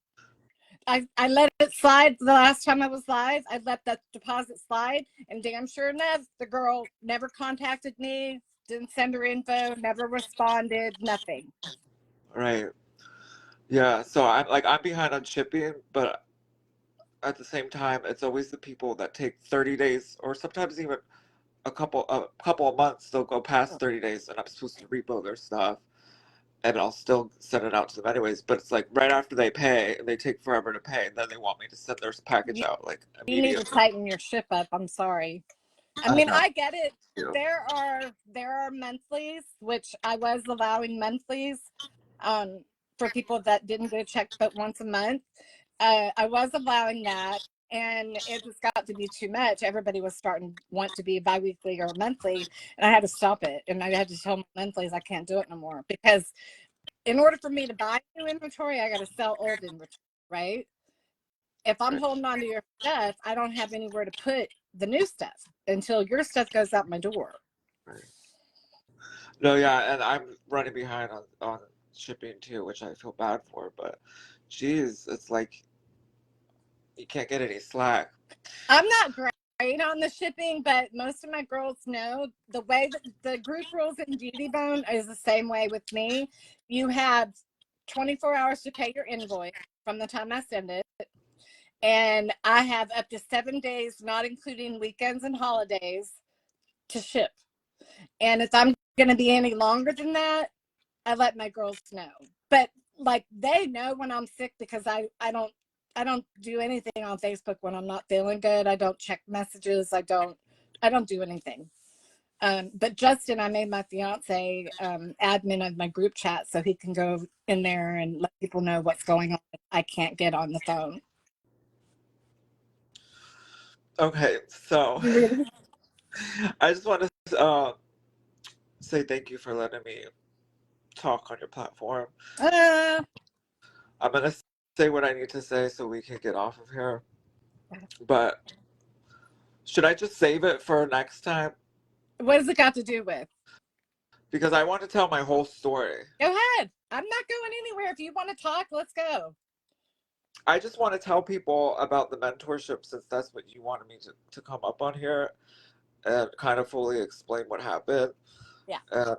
I let it slide the last time I was live. I let that deposit slide, and damn sure enough, the girl never contacted me, didn't send her info, never responded, nothing. Right. Yeah, so I'm behind on shipping, but at the same time, it's always the people that take 30 days or sometimes even a couple of months. They'll go past 30 days, and I'm supposed to rebuild their stuff. and I'll still send it out to them anyways. But it's like right after they pay, they take forever to pay, and then they want me to send their package You, out like you need to immediately. tighten your ship up. I'm sorry. I I mean, know. I get it. You. There are monthlies, which I was allowing monthlies for people that didn't get a check but once a month. I was allowing that, and it just got to be too much. Everybody was starting to want to be biweekly or monthly, and I had to stop it. And I had to tell my monthlies I can't do it no more, because in order for me to buy new inventory, I got to sell old inventory, right? If I'm Right. holding on to your stuff, I don't have anywhere to put the new stuff until your stuff goes out my door. Right. No, yeah, and I'm running behind on shipping too, which I feel bad for. But, geez, it's like you can't get any slack. I'm not great on the shipping, but most of my girls know the way that the group rules in Beauty Bone is the same way with me. You have 24 hours to pay your invoice from the time I send it. And I have up to 7 days, not including weekends and holidays, to ship. And if I'm going to be any longer than that, I let my girls know. But like, they know when I'm sick, because I don't do anything on Facebook when I'm not feeling good. I don't check messages. I don't do anything. But Justin, I made my fiance admin of my group chat so he can go in there and let people know what's going on. I can't get on the phone. Okay, so Really? I just want to say thank you for letting me talk on your platform. Uh, I'm gonna say what I need to say so we can get off of here. But should I just save it for next time? what does it got to do with? Because I want to tell my whole story. Go ahead. I'm not going anywhere. If you want to talk, let's go. I just want to tell people about the mentorship, since that's what you wanted me to come up on here and kind of fully explain what happened. Yeah. And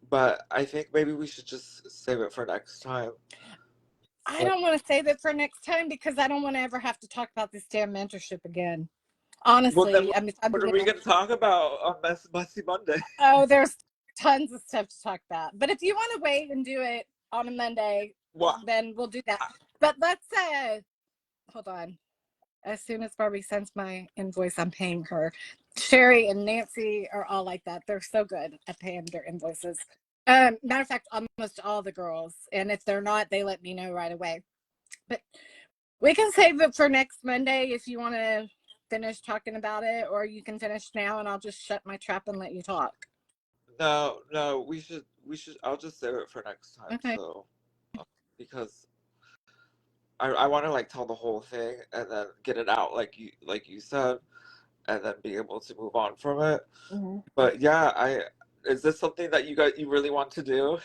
but I think maybe we should just save it for next time. I But, don't want to save it for next time because I don't want to ever have to talk about this damn mentorship again. well, then Honestly, I mean, what are we going to talk about on Messy Monday? oh, there's tons of stuff to talk about. But if you want to wait and do it on a Monday, Well, then we'll do that. But let's hold on. As soon as Barbie sends my invoice, I'm paying her. Sherry and Nancy are all like that. They're so good at paying their invoices. Matter of fact, almost all the girls. And if they're not, they let me know right away. But we can save it for next Monday if you want to finish talking about it, or you can finish now and I'll just shut my trap and let you talk. no, we should. I'll just save it for next time. Okay. So, because I want to like tell the whole thing and then get it out like you said, and then be able to move on from it. Mm-hmm. But yeah, I is this something that you really want to do?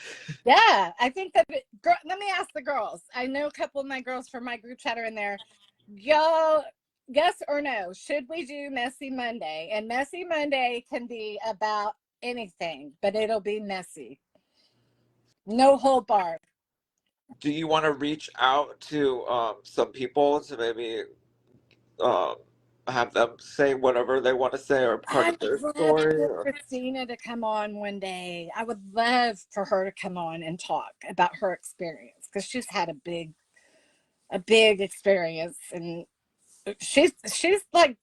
Yeah, I think that. Let me ask the girls. I know a couple of my girls from my group chat are in there. Y'all, yes or no? Should we do Messy Monday? And Messy Monday can be about anything, but it'll be messy. No hold bar. Do you want to reach out to some people to maybe um have them say whatever they want to say or part I of their would love story? for Or Christina to come on one day. I would love for her to come on and talk about her experience, because she's had a big experience, and she's like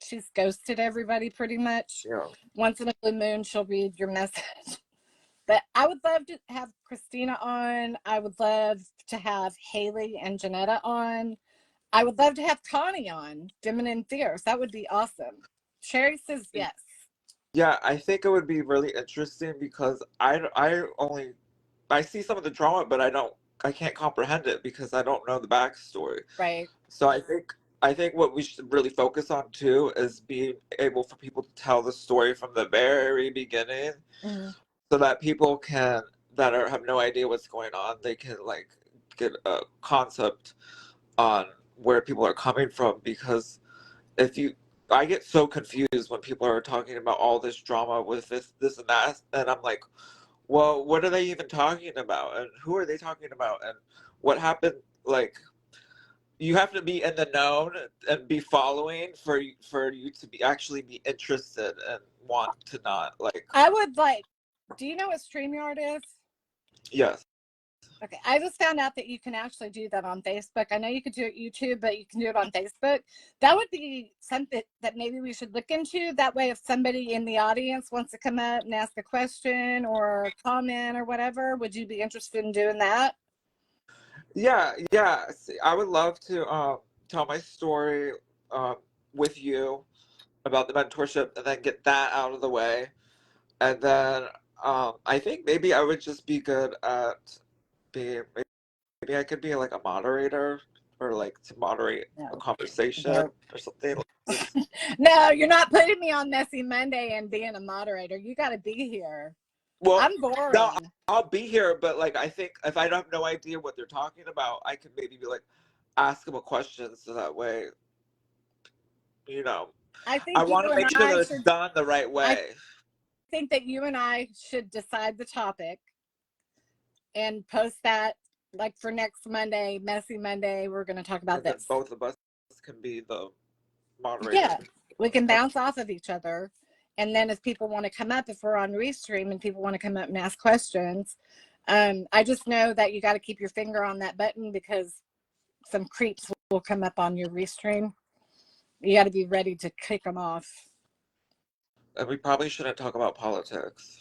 she's ghosted everybody pretty much. you know, Once in a blue moon she'll read your message. But I would love to have Christina on. I would love to have Haley and Janetta on. I would love to have Connie on, Feminine Fierce. That would be awesome. Sherry says yes. yeah, I think it would be really interesting because I see some of the drama, but I can't comprehend it because I don't know the backstory. Right. So I think what we should really focus on too is being able for people to tell the story from the very beginning, Mm-hmm. so that people can have no idea what's going on, they can like get a concept on where people are coming from. Because if you I get so confused when people are talking about all this drama with this and that, and I'm like, well, what are they even talking about, and who are they talking about, and what happened? Like, you have to be in the known and be following for you to be actually be interested and want to not like. I would like Do you know what StreamYard is? Yes. Okay, I just found out that you can actually do that on Facebook. I know you could do it YouTube, but you can do it on Facebook. That would be something that maybe we should look into. That way, if somebody in the audience wants to come up and ask a question or comment or whatever, would you be interested in doing that? Yeah, yeah. I would love to tell my story with you about the mentorship and then get that out of the way. And then I think maybe I would just be good at being, maybe I could be like a moderator or like to moderate a No. conversation or something. Just, No, you're not putting me on Messy Monday and being a moderator. You got to be here. well, I'm no, boring. I'll be here, but like I think if I have no idea what they're talking about, I could maybe be like, ask them a question so that way, you know, I I think you want to and make sure I that it's should. done the right I way. think that you and I should decide the topic and post that like for next Monday, Messy Monday. We're going to talk about And then this. both of us can be the moderators. Yeah, we can bounce off of each other. And then if people want to come up, if we're on Restream and people want to come up and ask questions, I just know that you got to keep your finger on that button because some creeps will come up on your Restream. You got to be ready to kick them off. And we probably shouldn't talk about politics.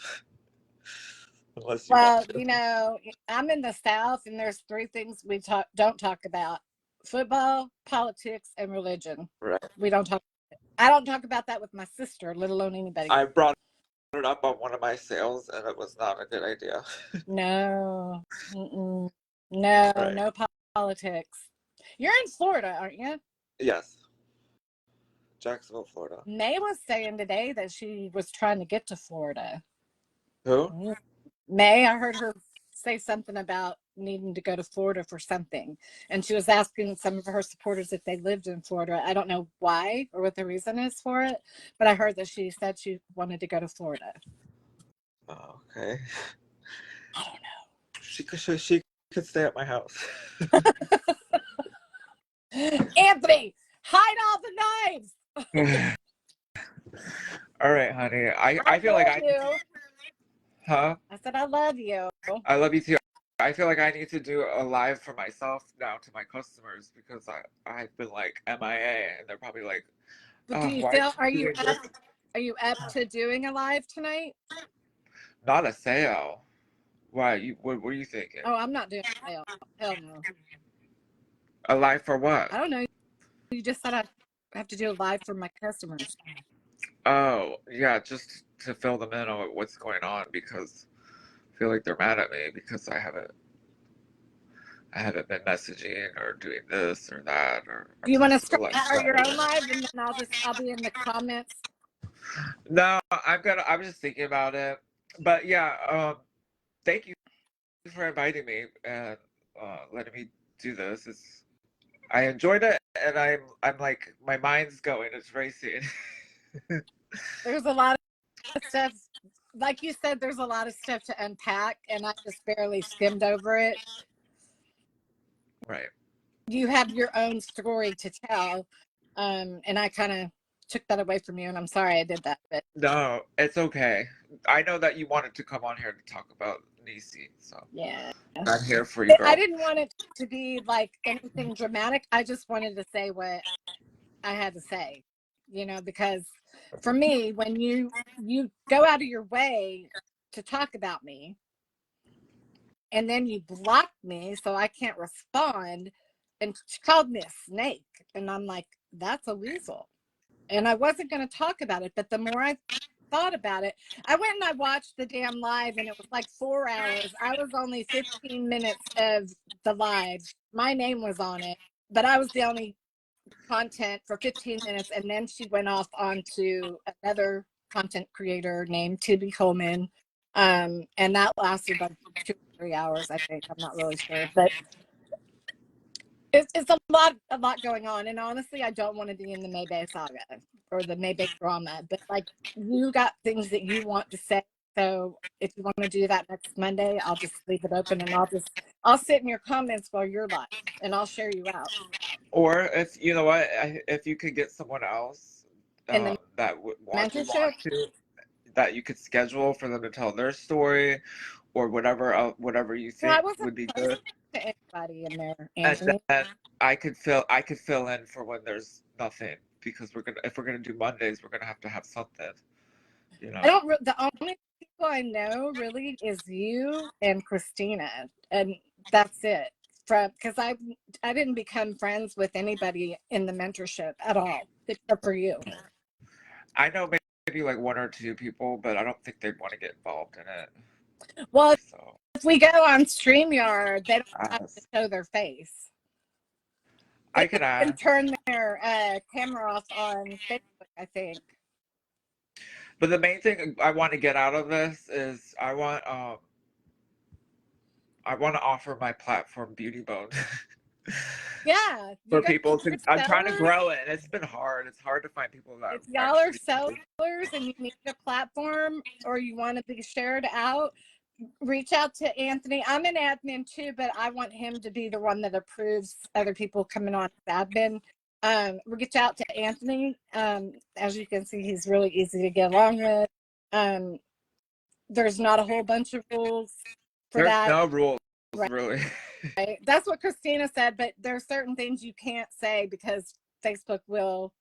Unless you Well, want to. you know, I'm in the South, and there's three things we don't talk about: football, politics, and religion. Right. We don't talk. I don't talk about that with my sister, let alone anybody. I brought it up on one of my sales, and it was not a good idea. No, no, Right. no politics. You're in Florida, aren't you? Yes. Jacksonville, Florida. May was saying today that she was trying to get to Florida. Who? May, I heard her say something about needing to go to Florida for something. And she was asking some of her supporters if they lived in Florida. I don't know why or what the reason is for it, but I heard that she said she wanted to go to Florida. Oh, okay. I don't know. She could stay at my house. Anthony, hide all the knives. All right, honey. I feel like love you. huh? I said I love you. I love you too. I feel like I need to do a live for myself now to my customers because I've been like MIA and they're probably like, But do you why feel are you doing this? are you up to doing a live tonight? Not a sale. Why? What were you thinking? Oh, I'm not doing a sale. Hell no. A live for what? I don't know. You just said I have to do a live for my customers. Oh, yeah, just to fill them in on what's going on because I feel like they're mad at me because I haven't been messaging or doing this or that or Do you want to like start your own live and then I'll be in the comments? No, I'm just thinking about it. But yeah, thank you for inviting me and letting me do this. I enjoyed it and I'm like my mind's going, it's racing. There's a lot of stuff. Like you said, there's a lot of stuff to unpack and I just barely skimmed over it. Right. You have your own story to tell. And I kind of took that away from you and I'm sorry I did that. But No, it's okay. I know that you wanted to come on here to talk about Nisi, so yeah. I'm here for you, I girl. didn't want it to be like anything dramatic. I just wanted to say what I had to say, you know, because for me, when you go out of your way to talk about me and then you block me so I can't respond, and she called me a snake and I'm like, that's a weasel. And I wasn't going to talk about it, but the more I thought about it, I went and I watched the damn live and it was like 4 hours. I was only 15 minutes of the live. My name was on it, but I was the only content for 15 minutes. And then she went off onto another content creator named Tibby Coleman. And that lasted like 2 or 3 hours, I think. I'm not really sure, but it's a lot going on. And honestly, I don't want to be in the May Bae saga or the May Bae drama, but like you got things that you want to say. So if you want to do that next Monday, I'll just leave it open and I'll sit in your comments while you're live and I'll share you out. Or if you know what, if you could get someone else In the that would want mentorship, to, that you could schedule for them to tell their story or whatever you No, I think wasn't would be posting good. to anybody in there, And Anthony. then I could fill in for when there's nothing, because if we're gonna do Mondays, we're gonna have to have something, you I know. don't. The only people I know really is you and Christina, and that's it. Because I didn't become friends with anybody in the mentorship at all, except for you. I know maybe like one or two people, but I don't think they'd want to get involved in it. Well, So if we go on StreamYard, they don't have to as show their face. I They could can ask. turn their camera off on Facebook, I think. But the main thing I want to get out of this is I want to offer my platform Beauty Bone Yeah, you for guys people are to. I'm trying to sellers. grow it, and it's been hard. It's hard to find people that If y'all are actually. sellers and you need a platform or you want to be shared out, reach out to Anthony. I'm an admin too, but I want him to be the one that approves other people coming on as admin. Reach out to Anthony. As you can see, he's really easy to get along with. There's not a whole bunch of rules for There's that. no rules, Right. really. That's what Christina said, but there's certain things you can't say because Facebook will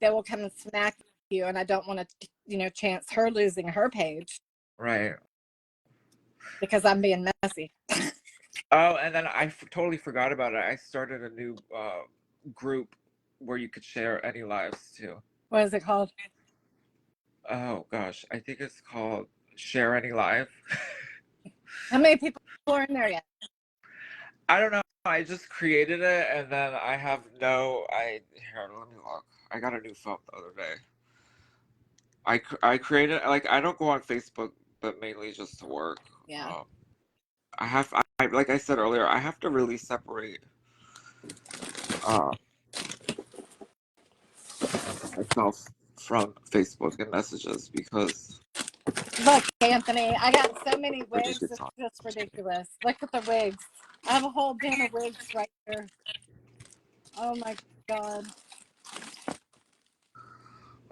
come and smack you, and I don't want to, chance her losing her page Right. because I'm being messy. Oh, and then I totally forgot about it. I started a new group where you could share any lives too. What is it called? Oh gosh, I think it's called Share Any Live. How many people are in there yet? I don't know. I just created it, and then I have no. Here, let me look. I got a new phone the other day. I created, like, I don't go on Facebook, but mainly just to work. Yeah. Like I said earlier, I have to really separate uh, myself from Facebook and messages, because Look, Anthony, I got so many it just wigs. gets It's on. just ridiculous. Look at the wigs. I have a whole bin of wigs right here. Oh my God.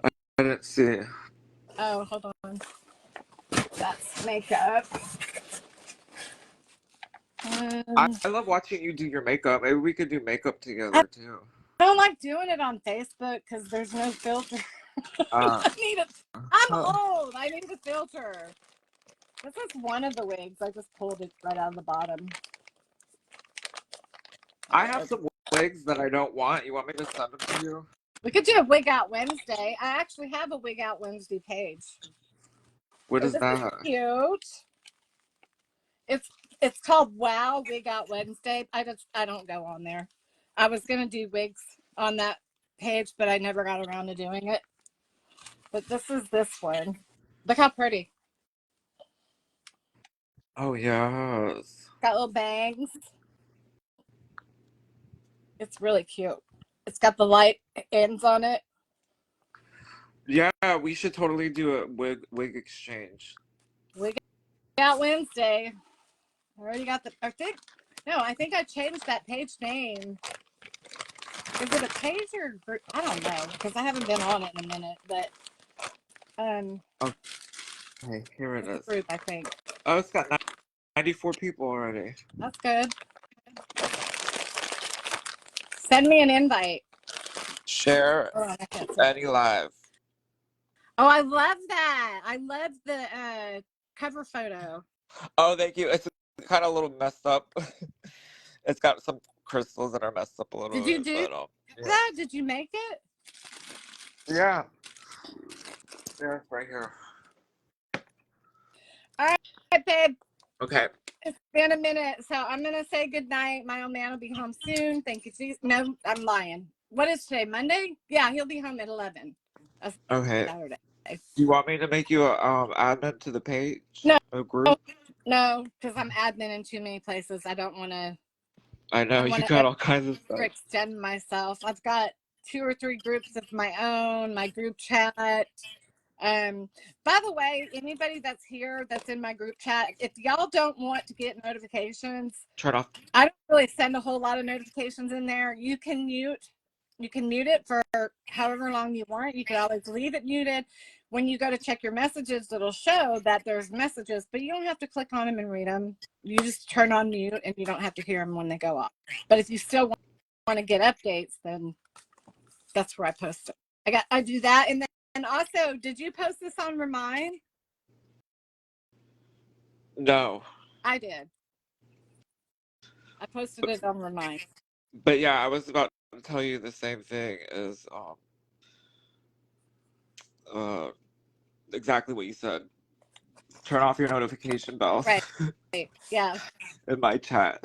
I didn't see. Oh, hold on. That's makeup. I love watching you do your makeup. Maybe we could do makeup I together too. don't like doing it on Facebook because there's no filter. Uh, I need it. I'm huh. old. I need a filter. This is one of the wigs. I just pulled it right out of the bottom. I have some wigs that I don't want. You want me to send them to you? We could do a Wig Out Wednesday. I actually have a Wig Out Wednesday page. What Oh, is this is that? cute. It's called Wow Wig Out Wednesday. I don't go on there. I was gonna do wigs on that page, but I never got around to doing it. But this is this one. Look how pretty. Oh yes. Got little bangs. It's really cute. It's got the light ends on it. Yeah, we should totally do a wig exchange. Wig Out Wednesday. I already got the. I think I changed that page name. Is it a page or a group? I don't know because I haven't been on it in a minute. But Okay, here it it's a is. group, I think. Oh, it's got 94 people already. That's good. Send me an invite. Share Hold on, I can't see. any live. Oh, I love that. I love the cover photo. Oh, thank you. It's kind of a little messed up. It's got some crystals that are messed up a little Did you bit, do but yeah. that? Did you make it? Yeah. Yeah, right here. All right, babe. Okay. It's been a minute, so I'm gonna say good night. My old man will be home soon. Thank you, Jesus. No, I'm lying. What is today? Monday? Yeah, he'll be home at 11. That's Okay. Saturday. Do you want me to make you a admin to the page? No, A group? no, because I'm admin in too many places. I don't want to. I know I want you to got all kinds of stuff. extend myself. I've got 2 or 3 groups of my own. My group chat. By the way, anybody that's here that's in my group chat, if y'all don't want to get notifications, Turn off. I don't really send a whole lot of notifications in there. You can mute it for however long you want. You can always leave it muted. when you go to check your messages, it'll show that there's messages, but you don't have to click on them and read them. You just turn on mute and you don't have to hear them when they go off. But if you still want to get updates, then that's where I post it. I do that. And also, did you post this on Remind? No. I did. I posted it on Remind. But yeah, I was about to tell you the same thing as exactly what you said. Turn off your notification bells. Right. Yeah. In my chat,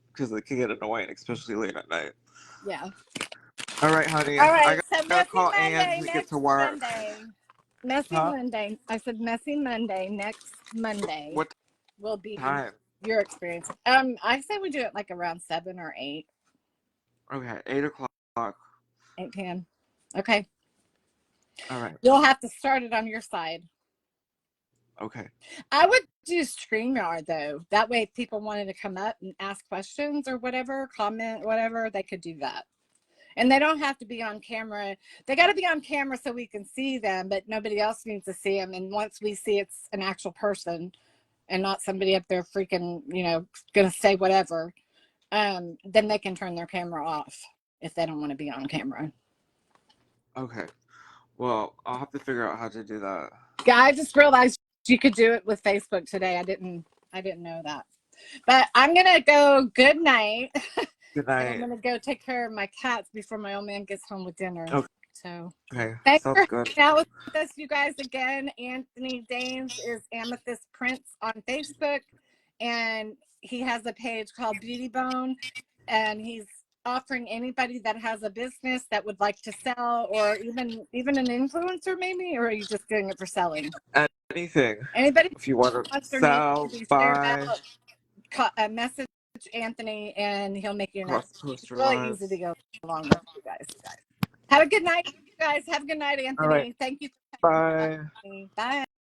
because it can get annoying, especially late at night. Yeah. All right, honey. All right. So gotta Messy call Ann Monday to get next to work. Monday. Messy Monday. I said Messy Monday next Monday. What will be time? your experience. I say we do it like around 7 or 8. Okay, 8 o'clock. 8 p.m. Okay. All right. You'll have to start it on your side. Okay. I would do StreamYard though. That way, if people wanted to come up and ask questions or whatever, comment, whatever, they could do that. And they don't have to be on camera. They got to be on camera so we can see them, but nobody else needs to see them. And once we see it's an actual person and not somebody up there freaking, going to say whatever, then they can turn their camera off if they don't want to be on camera. Okay. Well, I'll have to figure out how to do that. Yeah, I just realized you could do it with Facebook today. I didn't know that. But I'm going to go. Good night. Good night. And I'm going to go take care of my cats before my old man gets home with dinner. Okay. So, Thanks for hanging out with us, you guys, again. Anthony Danes is Amethyst Prince on Facebook, and he has a page called Beauty Bone, and he's offering anybody that has a business that would like to sell, or even an influencer maybe, or are you just doing it for selling? Anything. Anybody if you want to sell, buy, message Anthony, and he'll make you an app. It's poster really lives. easy to go along with, you guys. Have a good night, you guys. Have a good night, Anthony. All right. Thank you. Bye. Bye.